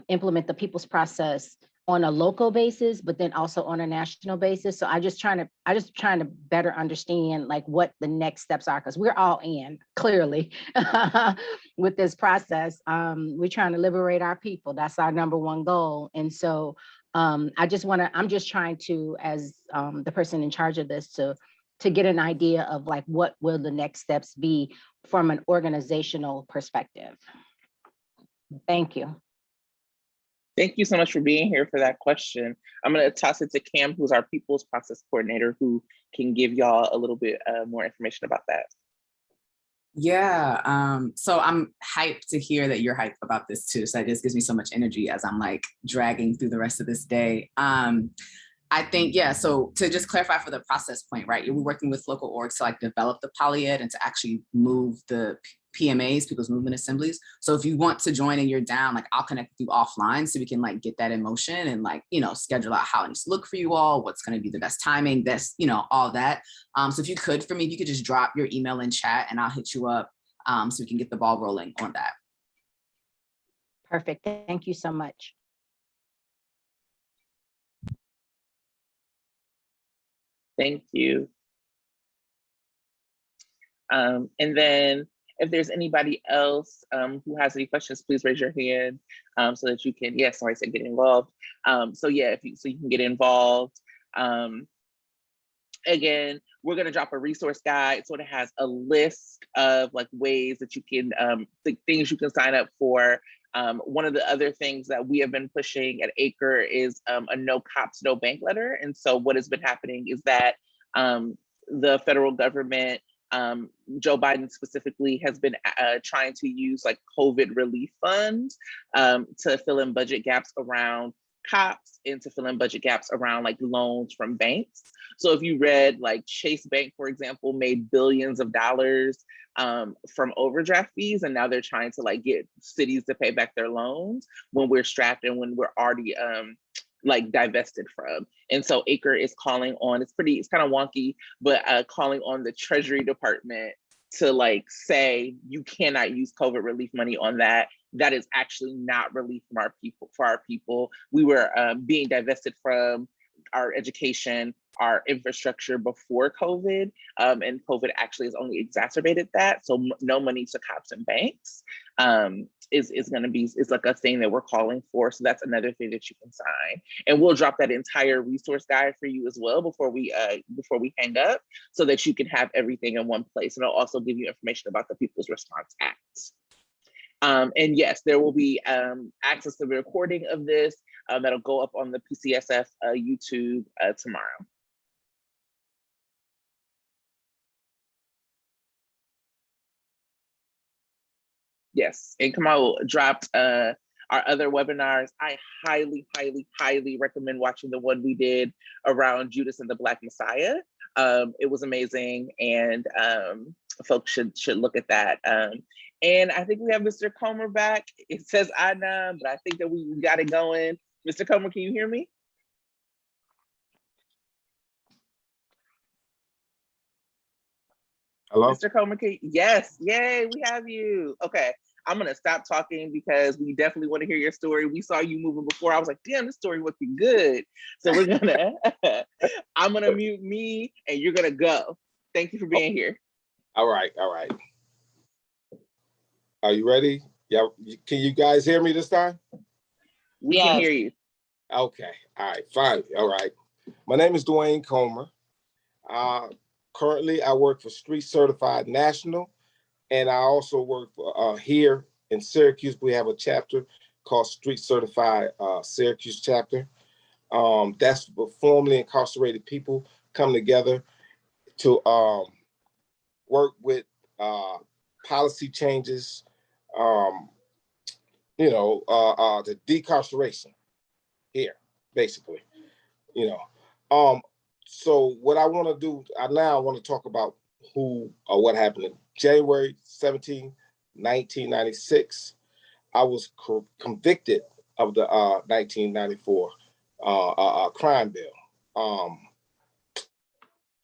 implement the people's process on a local basis, but then also on a national basis? So I just trying to better understand like what the next steps are, because we're all in clearly with this process. We're trying to liberate our people. That's our number one goal. And so I'm just trying to, as the person in charge of this, to get an idea of like what will the next steps be from an organizational perspective. Thank you. Thank you so much for being here for that question. I'm going to toss it to Cam, who's our People's Process Coordinator, who can give y'all a little bit more information about that. Yeah, so I'm hyped to hear that you're hyped about this too. So that just gives me so much energy as I'm like dragging through the rest of this day. I think, yeah, so to just clarify for the process point, right? We're working with local orgs to like develop the polyed and to actually move the PMAs, People's Movement Assemblies. So if you want to join and you're down, like I'll connect with you offline so we can like get that in motion and like, schedule out how it needs to look for you all, what's going to be the best timing, best, all that. So if you could, for me, if you could just drop your email in chat and I'll hit you up so we can get the ball rolling on that. Perfect. Thank you so much. Thank you. And then if there's anybody else who has any questions, please raise your hand so that you can, somebody said get involved. So you can get involved. again, we're going to drop a resource guide. So it has a list of like ways that you can, things you can sign up for. One of the other things that we have been pushing at ACRE is a no cops, no bank letter. And so what has been happening is that the federal government, Joe Biden specifically, has been trying to use like COVID relief funds to fill in budget gaps around cops and to fill in budget gaps around like loans from banks. So if you read like Chase Bank, for example, made billions of dollars from overdraft fees, and now they're trying to like get cities to pay back their loans when we're strapped and when we're already like divested from. And so ACRE is calling on, it's kind of wonky, but calling on the Treasury Department to like say, you cannot use COVID relief money on that. That is actually not relief from our people, for our people. We were being divested from our education, our infrastructure before COVID, and COVID actually has only exacerbated that. So no money to cops and banks is going to be, is like a thing that we're calling for. So that's another thing that you can sign. And we'll drop that entire resource guide for you as well before we hang up, so that you can have everything in one place. And I'll also give you information about the People's Response Act. And yes, there will be access to the recording of this that'll go up on the PCSF YouTube tomorrow. Yes, and Kamal dropped our other webinars. I highly, highly, highly recommend watching the one we did around Judas and the Black Messiah. It was amazing, and folks should look at that. And I think we have Mr. Comer back. It says Adnan, but I think that we got it going. Mr. Comer, can you hear me? Hello? Mr. Comer, yes, yay, we have you. Okay, I'm gonna stop talking because we definitely want to hear your story. We saw you moving before. I was like, damn, this story would be good. So we're gonna, I'm gonna mute me and you're gonna go. Thank you for being here. All right, all right. Are you ready? Yeah, can you guys hear me this time? We can hear you. Okay, all right, fine, all right. My name is Dewayne Comer. Currently, I work for Street Certified National, and I also work for here in Syracuse. We have a chapter called Street Certified Syracuse chapter. That's for formerly incarcerated people come together to work with policy changes, the decarceration here, basically, So what I want to do now, I want to talk about what happened in January 17, 1996. I was convicted of the 1994 crime bill.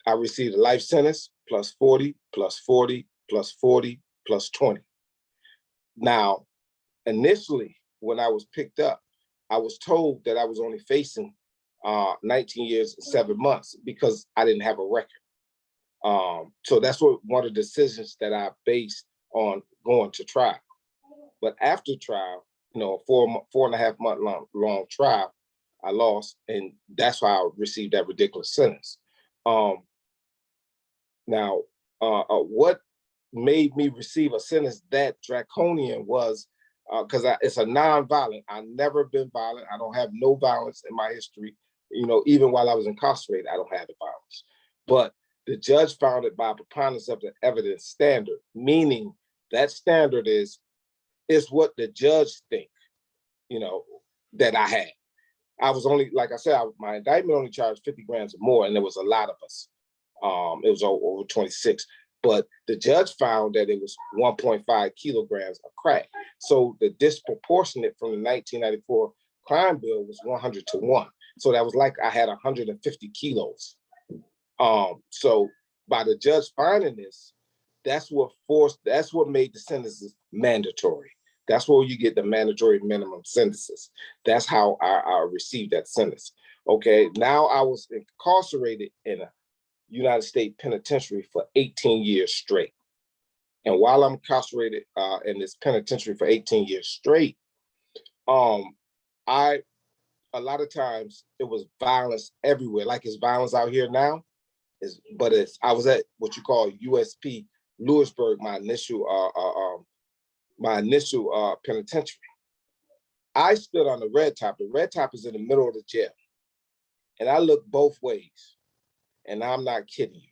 I received a life sentence plus 40, plus 40, plus 40, plus 20. Now, initially, when I was picked up, I was told that I was only facing 19 years and 7 months because I didn't have a record. So that's one of the decisions that I based on going to trial. But after trial, 4.5 month long trial, I lost, and that's why I received that ridiculous sentence. Now, what made me receive a sentence that draconian was because it's a non-violent. I've never been violent. I don't have no violence in my history. Even while I was incarcerated, I don't have the violence. But the judge found it by preponderance of the evidence standard, meaning that standard is what the judge think, that I had. I was only, like I said, my indictment only charged 50 grams or more, and there was a lot of us. It was over 26. But the judge found that it was 1.5 kilograms of crack. So the disproportionate from the 1994 crime bill was 100 to 1. So that was like I had 150 kilos. So by the judge finding this, that's what made the sentences mandatory. That's where you get the mandatory minimum sentences. That's how I received that sentence. Okay, now I was incarcerated in a United States penitentiary for 18 years straight. And while I'm incarcerated in this penitentiary for 18 years straight, a lot of times it was violence everywhere, like it's violence out here now. I was at what you call USP Lewisburg, my initial penitentiary. I stood on the red top. The red top is in the middle of the jail. And I looked both ways. And I'm not kidding you.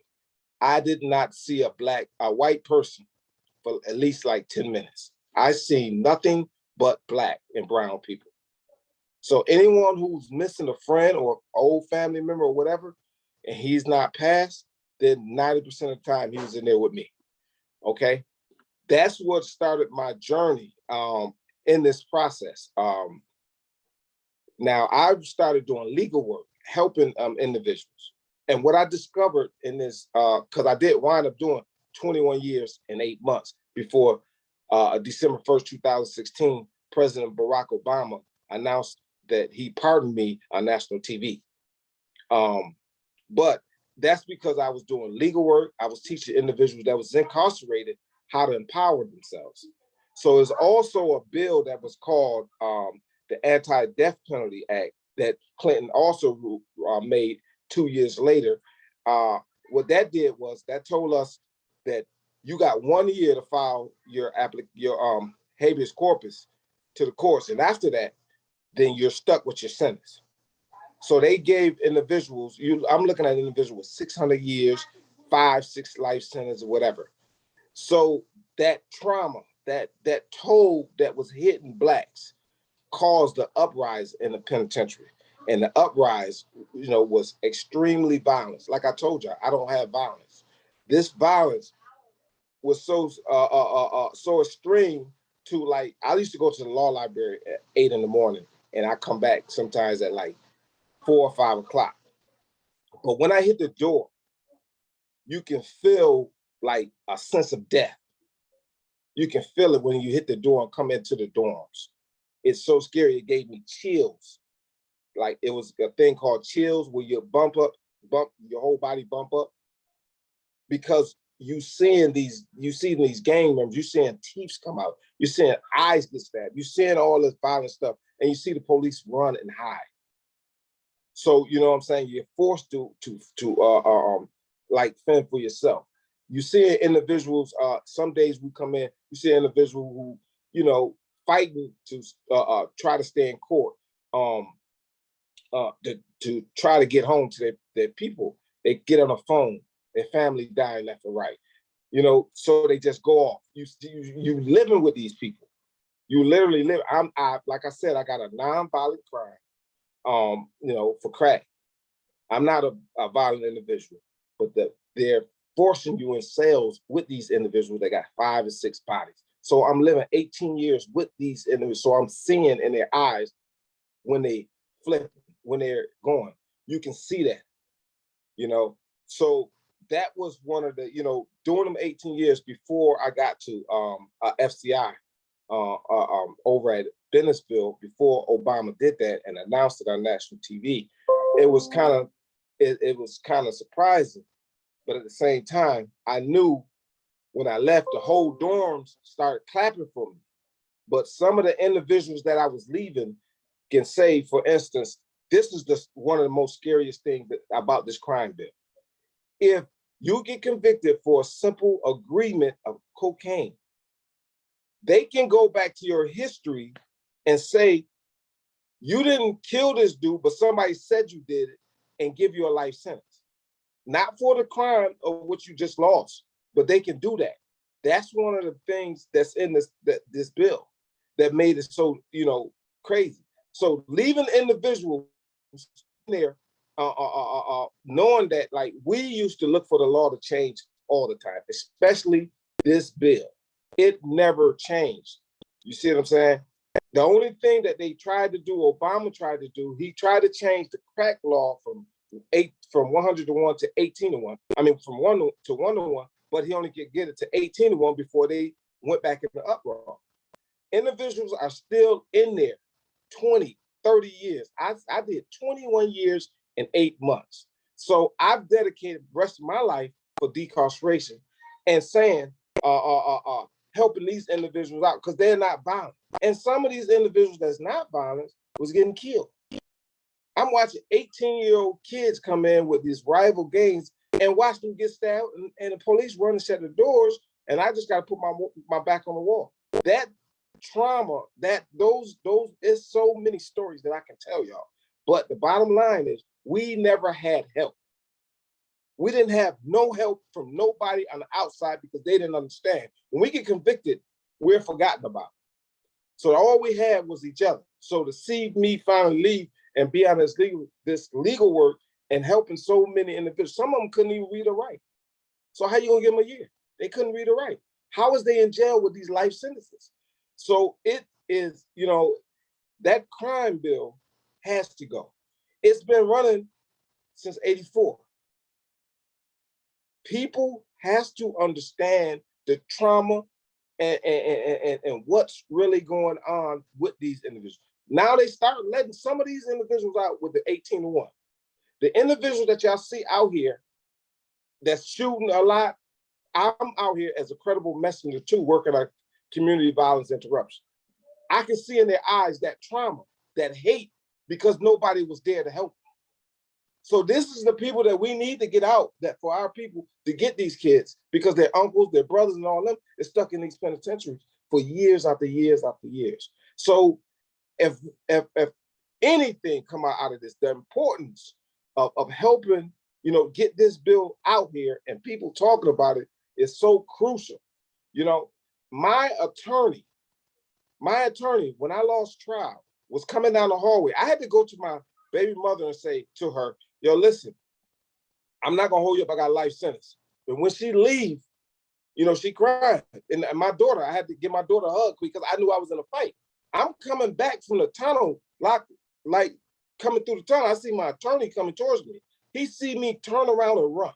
I did not see a white person for at least like 10 minutes. I seen nothing but black and brown people. So anyone who's missing a friend or old family member or whatever, and he's not passed, then 90% of the time he was in there with me. Okay. That's what started my journey in this process. Now I've started doing legal work, helping individuals. And what I discovered in this, because I did wind up doing 21 years and 8 months before December 1st, 2016, President Barack Obama announced that he pardoned me on national TV. But that's because I was doing legal work. I was teaching individuals that was incarcerated how to empower themselves. So there's also a bill that was called the Anti-Death Penalty Act that Clinton also made 2 years later. What that did was that told us that you got 1 year to file your habeas corpus to the courts, and after that, then you're stuck with your sentence. So they gave individuals, I'm looking at individuals with 600 years, 5-6 life sentences, or whatever. So that trauma, that toll that was hitting blacks caused the uprising in the penitentiary. And the uprising, was extremely violent. Like I told you, I don't have violence. This violence was so extreme to, like, I used to go to the law library at 8 in the morning, and I come back sometimes at like 4 or 5 o'clock. But when I hit the door, you can feel like a sense of death. You can feel it when you hit the door and come into the dorms. It's so scary. It gave me chills. Like, it was a thing called chills where you your whole body bump up, because you see these gang members, you're seeing teeth come out, you're seeing eyes get stabbed, you're seeing all this violent stuff, and you see the police run and hide. So, you know what I'm saying? You're forced to like fend for yourself. You see individuals, some days we come in, you see an individual who, fighting to try to stay in court, to try to get home to their people. They get on a phone, their family dying left and right, so they just go off. You living with these people. You literally live. Like I said, I got a nonviolent crime, for crack. I'm not a violent individual, but they're forcing you in cells with these individuals that got 5 or 6 bodies. So I'm living 18 years with these individuals. So I'm seeing in their eyes when they flip, when they're going. You can see that, So that was one of the, during them 18 years before I got to FCI over at Bennettsville, before Obama did that and announced it on national TV, it was kind of surprising. But at the same time, I knew when I left, the whole dorms started clapping for me. But some of the individuals that I was leaving can say, for instance, this is one of the most scariest things about this crime bill. If you get convicted for a simple agreement of cocaine, they can go back to your history and say, you didn't kill this dude, but somebody said you did it, and give you a life sentence. Not for the crime of what you just lost, but they can do that. That's one of the things that's in this bill that made it so, crazy. So leaving individuals there, knowing that, like, we used to look for the law to change all the time, especially this bill. It never changed. You see what I'm saying? The only thing that they tried to do, Obama tried to do, he tried to change the crack law from 100 to 1 to 18 to 1. I mean, from 1 to 1, but he only could get it to 18 to 1 before they went back in the uproar. Individuals are still in there 20, 30 years. I did 21 years and 8 months. So I've dedicated the rest of my life for decarceration and saying, helping these individuals out because they're not violent. And some of these individuals that's not violent was getting killed. I'm watching 18-year-old kids come in with these rival gangs and watch them get stabbed, and the police run and shut the doors, and I just got to put my back on the wall. That trauma, those, it's so many stories that I can tell y'all. But the bottom line is, we never had help. We didn't have no help from nobody on the outside because they didn't understand. When we get convicted, we're forgotten about. So all we had was each other. So to see me finally leave and be on this legal work and helping so many individuals, some of them couldn't even read or write. So how you gonna give them a year? They couldn't read or write. How is they in jail with these life sentences? So it is, that crime bill has to go. It's been running since '84. People has to understand the trauma and what's really going on with these individuals. Now they start letting some of these individuals out with the 18-1. The individuals that y'all see out here that's shooting a lot, I'm out here as a credible messenger too, working on community violence interruption. I can see in their eyes that trauma, that hate, because nobody was there to help them. So this is the people that we need to get out, that for our people to get these kids, because their uncles, their brothers, and all them is stuck in these penitentiaries for years after years after years. So if anything come out of this, the importance of helping, get this bill out here and people talking about it is so crucial. My attorney, when I lost trial, was coming down the hallway. I had to go to my baby mother and say to her, yo, listen, I'm not gonna hold you up, I got a life sentence. But when she leave, she cried. And my daughter, I had to give my daughter a hug because I knew I was in a fight. I'm coming back from the tunnel, like coming through the tunnel. I see my attorney coming towards me. He see me turn around and run.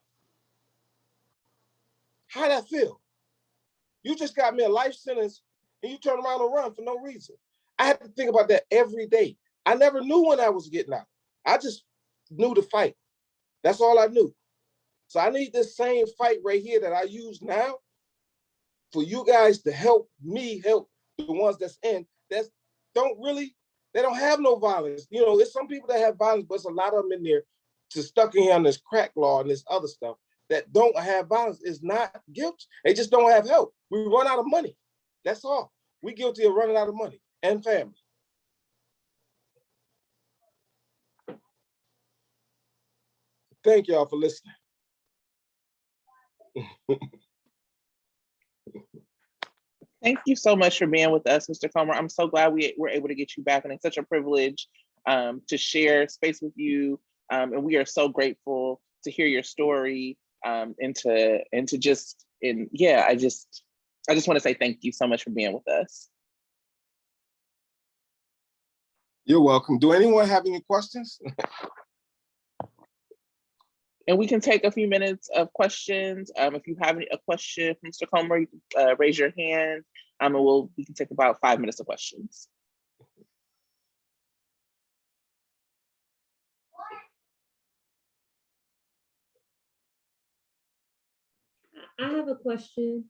How'd that feel? You just got me a life sentence and you turn around and run for no reason. I had to think about that every day. I never knew when I was getting out. I just knew to fight. That's all I knew. So I need this same fight right here that I use now for you guys to help me help the ones that's in, they don't have no violence. There's some people that have violence, but it's a lot of them in there stuck in here on this crack law and this other stuff that don't have violence is not guilty. They just don't have help. We run out of money. That's all. We guilty of running out of money and family. Thank y'all for listening. Thank you so much for being with us, Mr. Comer. I'm so glad we were able to get you back, and it's such a privilege to share space with you. And we are so grateful to hear your story I just want to say thank you so much for being with us. You're welcome. Do anyone have any questions? And we can take a few minutes of questions. If you have a question for Mr. Comer, you can raise your hand, and we can take about 5 minutes of questions. I have a question.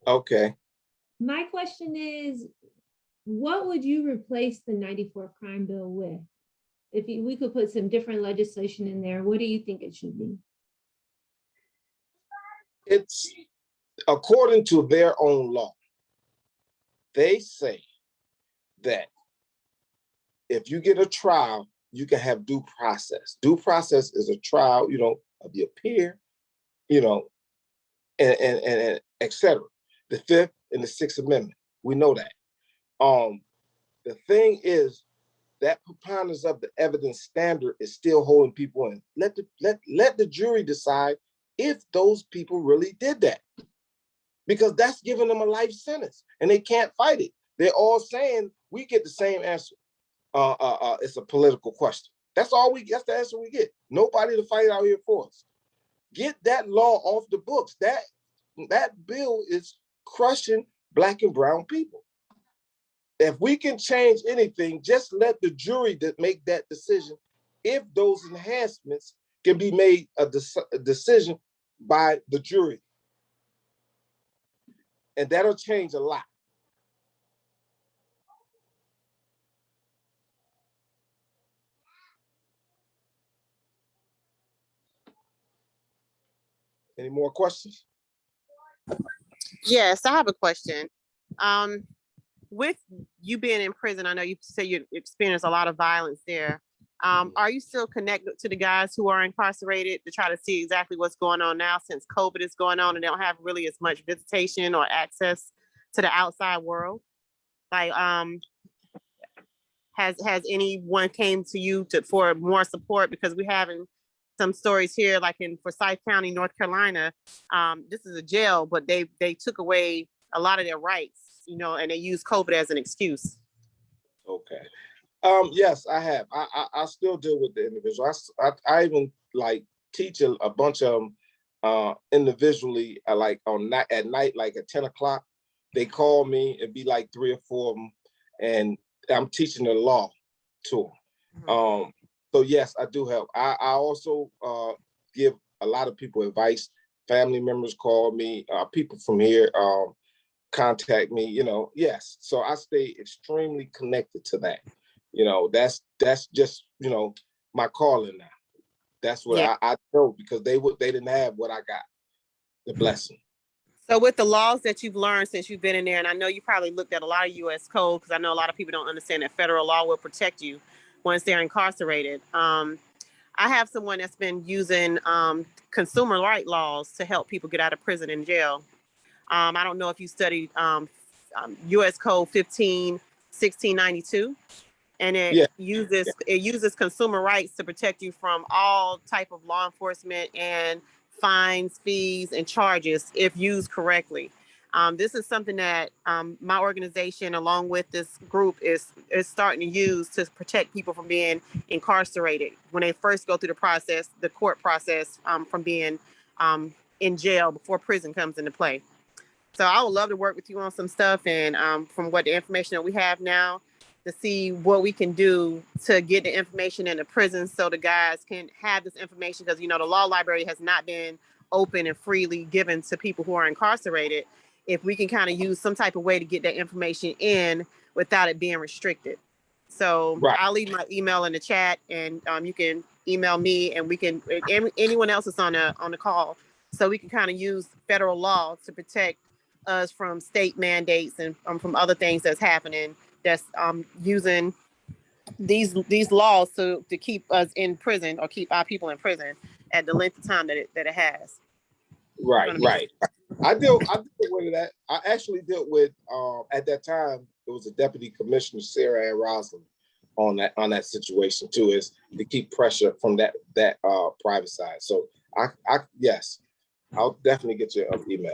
Okay. My question is, what would you replace the 94 crime bill with? If we could put some different legislation in there, what do you think it should be? It's according to their own law. They say that if you get a trial, you can have due process. Due process is a trial, of your peer, and et cetera. The Fifth and the Sixth Amendment, we know that. The thing is, that preponderance of the evidence standard is still holding people in. Let the jury decide if those people really did that, because that's giving them a life sentence, and they can't fight it. They're all saying we get the same answer. It's a political question. That's the answer we get. Nobody to fight out here for us. Get that law off the books. That bill is crushing Black and brown people. If we can change anything, just let the jury make that decision if those enhancements can be made a decision by the jury. And that'll change a lot. Any more questions? Yes, I have a question. With you being in prison, I know you say you experienced a lot of violence there. Are you still connected to the guys who are incarcerated to try to see exactly what's going on now since COVID is going on and they don't have really as much visitation or access to the outside world? Like, has anyone came to you for more support? Because we having some stories here, like in Forsyth County, North Carolina. This is a jail, but they took away a lot of their rights, you know, and they use COVID as an excuse. Okay. Yes, I have. I still deal with the individual. I even like teach a bunch of them individually, like at night, like at 10 o'clock. They call me. It'd be like 3 or 4 of them, and I'm teaching the law to them. Mm-hmm. So yes, I do help. I also give a lot of people advice. Family members call me. People from here contact me. You know, yes. So I stay extremely connected to that. You know, that's just, you know, my calling now. That's what I know, because they didn't have what I got. The blessing. So with the laws that you've learned since you've been in there, and I know you probably looked at a lot of U.S. code, because I know a lot of people don't understand that federal law will protect you once they're incarcerated. I have someone that's been using consumer right laws to help people get out of prison and jail. I don't know if you studied U.S. Code 1692, and it uses consumer rights to protect you from all type of law enforcement and fines, fees, and charges if used correctly. This is something that my organization, along with this group, is starting to use to protect people from being incarcerated when they first go through the process, the court process, from being in jail before prison comes into play. So I would love to work with you on some stuff, and from what the information that we have now, to see what we can do to get the information in the prison so the guys can have this information, because, you know, the law library has not been open and freely given to people who are incarcerated. If we can kind of use some type of way to get that information in without it being restricted. So I'll leave my email in the chat, and you can email me, and we can, anyone else that's on the call, so we can kind of use federal law to protect us from state mandates and from other things that's happening, that's using these laws to keep us in prison, or keep our people in prison at the length of time that it has. Right. I deal with that. I actually dealt with at that time it was a deputy commissioner, Sarah Ann Roslin, on that situation too, is to keep pressure from that private side. So yes, I'll definitely get your email.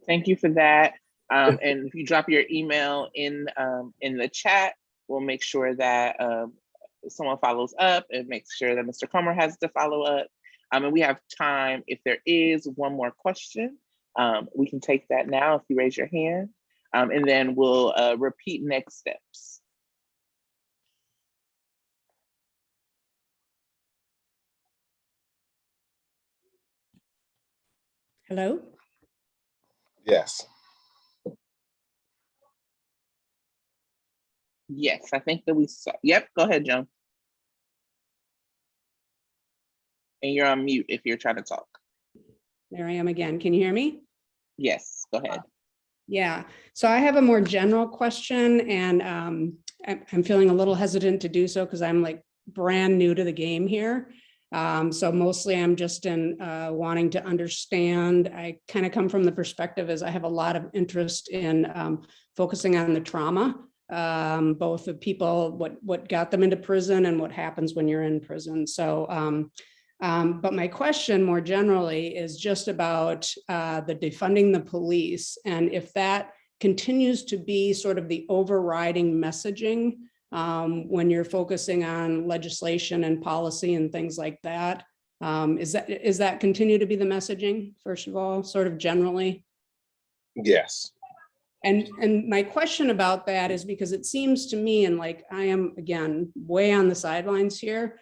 Thank you for that. And if you drop your email in the chat, we'll make sure that someone follows up and makes sure that Mr. Comer has to follow up. And we have time, if there is one more question, we can take that now if you raise your hand, and then we'll repeat next steps. Hello? Yes. Yes, I think that we saw. Yep, go ahead, Joan. And you're on mute if you're trying to talk. There I am again. Can you hear me? Yes, go ahead. Yeah, so I have a more general question, and I'm feeling a little hesitant to do so because I'm like brand new to the game here. So mostly I'm just in wanting to understand. I kind of come from the perspective as I have a lot of interest in focusing on the trauma, both of people, what got them into prison and what happens when you're in prison. So, but my question more generally is just about the defunding the police, and if that continues to be sort of the overriding messaging when you're focusing on legislation and policy and things like that. Is that continue to be the messaging, first of all, sort of generally? Yes. And my question about that is because it seems to me, and like I am, again, way on the sidelines here,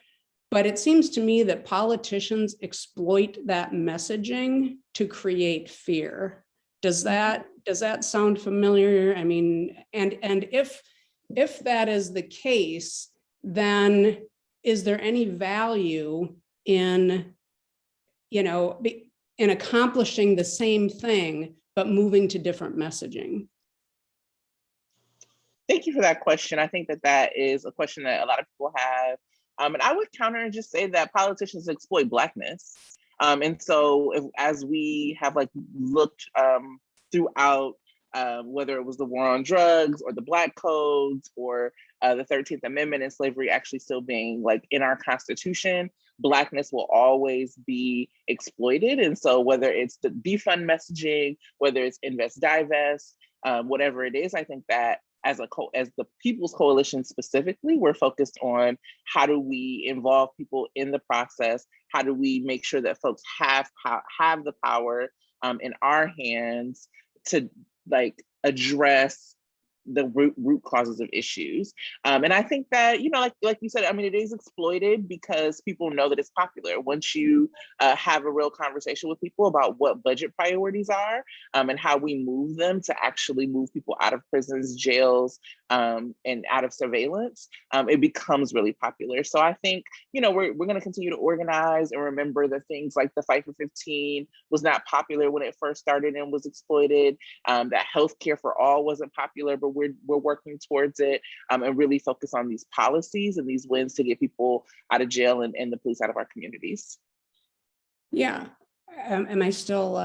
but it seems to me that politicians exploit that messaging to create fear. Does that sound familiar? I mean, and if that is the case, then is there any value in, in accomplishing the same thing, but moving to different messaging? Thank you for that question. I think that is a question that a lot of people have. And I would counter and just say that politicians exploit Blackness. And so as we have looked throughout, whether it was the war on drugs or the Black codes or the 13th Amendment and slavery actually still being in our Constitution, Blackness will always be exploited. And so whether it's the defund messaging, whether it's invest, divest, whatever it is, I think that as the People's Coalition specifically, we're focused on how do we involve people in the process? How do we make sure that folks have the power in our hands to address the root causes of issues? And I think that, like you said, it is exploited because people know that it's popular. Once you have a real conversation with people about what budget priorities are and how we move them to actually move people out of prisons, jails, and out of surveillance, it becomes really popular. So I think, we're going to continue to organize and remember that things like the Fight for 15 was not popular when it first started and was exploited, that healthcare for all wasn't popular, but we're working towards it, and really focus on these policies and these wins to get people out of jail and the police out of our communities. Yeah. Am I still,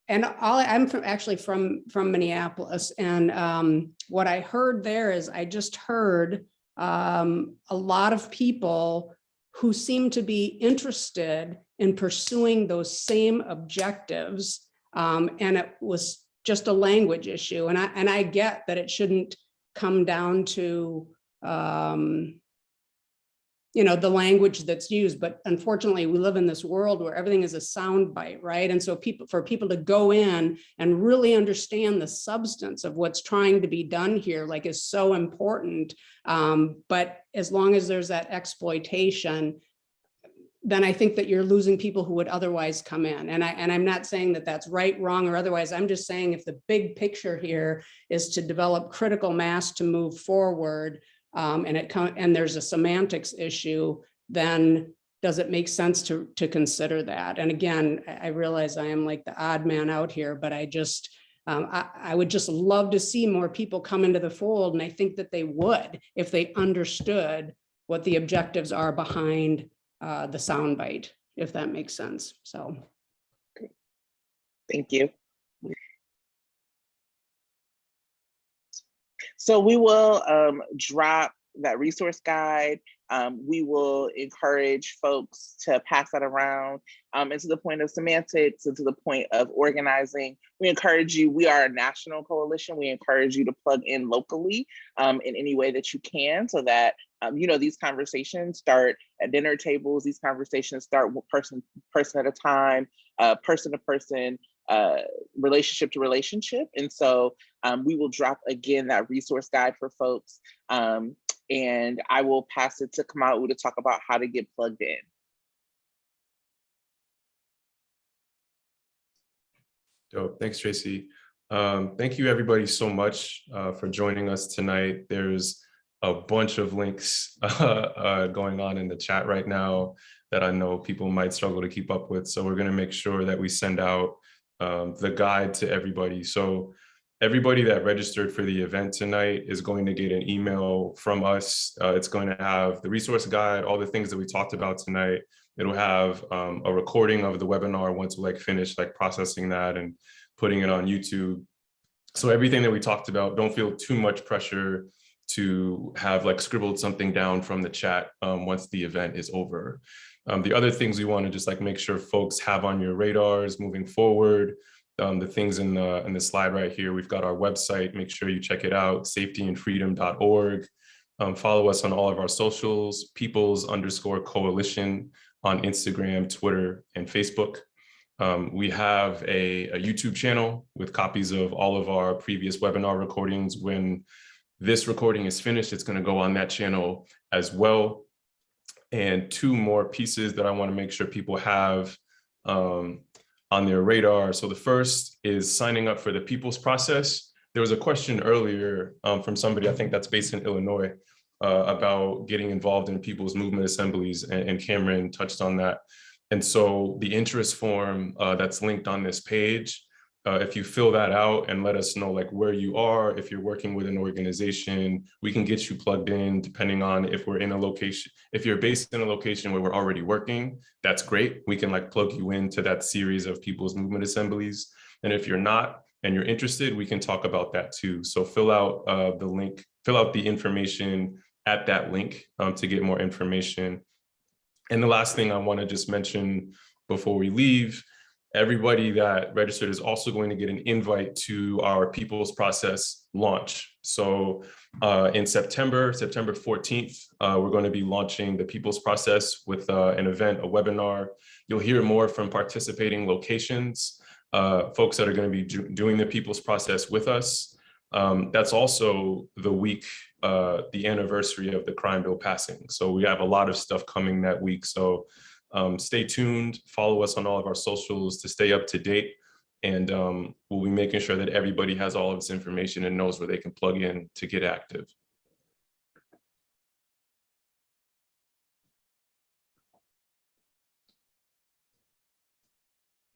and I'm actually from Minneapolis, and what I heard there is I just heard a lot of people who seem to be interested in pursuing those same objectives, and it was just a language issue. And I get that it shouldn't come down to the language that's used, but unfortunately we live in this world where everything is a soundbite, right? And so for people to go in and really understand the substance of what's trying to be done here, is so important. But as long as there's that exploitation, then I think that you're losing people who would otherwise come in. And I'm not saying that that's right, wrong, or otherwise. I'm just saying if the big picture here is to develop critical mass to move forward, and there's a semantics issue, then does it make sense to consider that? And again, I realize I am the odd man out here, but I just, I would just love to see more people come into the fold. And I think that they would, if they understood what the objectives are behind the soundbite, if that makes sense. So. Thank you. So we will drop that resource guide. We will encourage folks to pass that around. And to the point of semantics and to the point of organizing, we encourage you, we are a national coalition. We encourage you to plug in locally in any way that you can, so that these conversations start at dinner tables. These conversations start person at a time, person to person, relationship to relationship. And so we will drop again that resource guide for folks. And I will pass it to Kamau to talk about how to get plugged in. Dope. Thanks, Tracy. Thank you everybody so much for joining us tonight. There's a bunch of links going on in the chat right now that I know people might struggle to keep up with. So we're going to make sure that we send out the guide to everybody. So everybody that registered for the event tonight is going to get an email from us. It's going to have the resource guide, all the things that we talked about tonight. It'll have a recording of the webinar once we finish processing that and putting it on YouTube. So everything that we talked about, don't feel too much pressure to have scribbled something down from the chat once the event is over. The other things we want to just make sure folks have on your radars moving forward. The things in the slide right here, we've got our website. Make sure you check it out, safetyandfreedom.org. Follow us on all of our socials, peoples_coalition on Instagram, Twitter, and Facebook. We have a YouTube channel with copies of all of our previous webinar recordings. When this recording is finished, it's going to go on that channel as well. And two more pieces that I want to make sure people have on their radar. So the first is signing up for the People's Process. There was a question earlier from somebody, I think that's based in Illinois, about getting involved in people's movement assemblies, and Cameron touched on that. And so the interest form that's linked on this page, if you fill that out and let us know like where you are, if you're working with an organization, we can get you plugged in depending on if we're in a location. If you're based in a location where we're already working, that's great. We can like plug you into that series of people's movement assemblies. And if you're not and you're interested, we can talk about that too. So fill out the link, fill out the information at that link to get more information. And the last thing I want to just mention before we leave, everybody that registered is also going to get an invite to our People's Process launch. So in September 14th, we're going to be launching the People's Process with an event, a webinar. You'll hear more from participating locations, folks that are going to be doing the People's Process with us. That's also the week, the anniversary of the crime bill passing. So we have a lot of stuff coming that week. So stay tuned, follow us on all of our socials to stay up to date. And we'll be making sure that everybody has all of this information and knows where they can plug in to get active.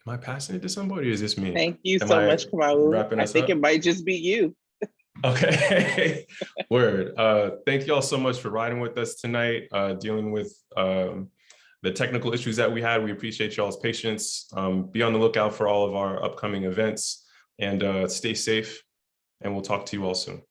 Am I passing it to somebody or is this me? Thank you so much, Kamau. I think it might just be you. Okay, word. Thank you all so much for riding with us tonight, dealing with the technical issues that we had. We appreciate y'all's patience. Be on the lookout for all of our upcoming events and stay safe, and we'll talk to you all soon.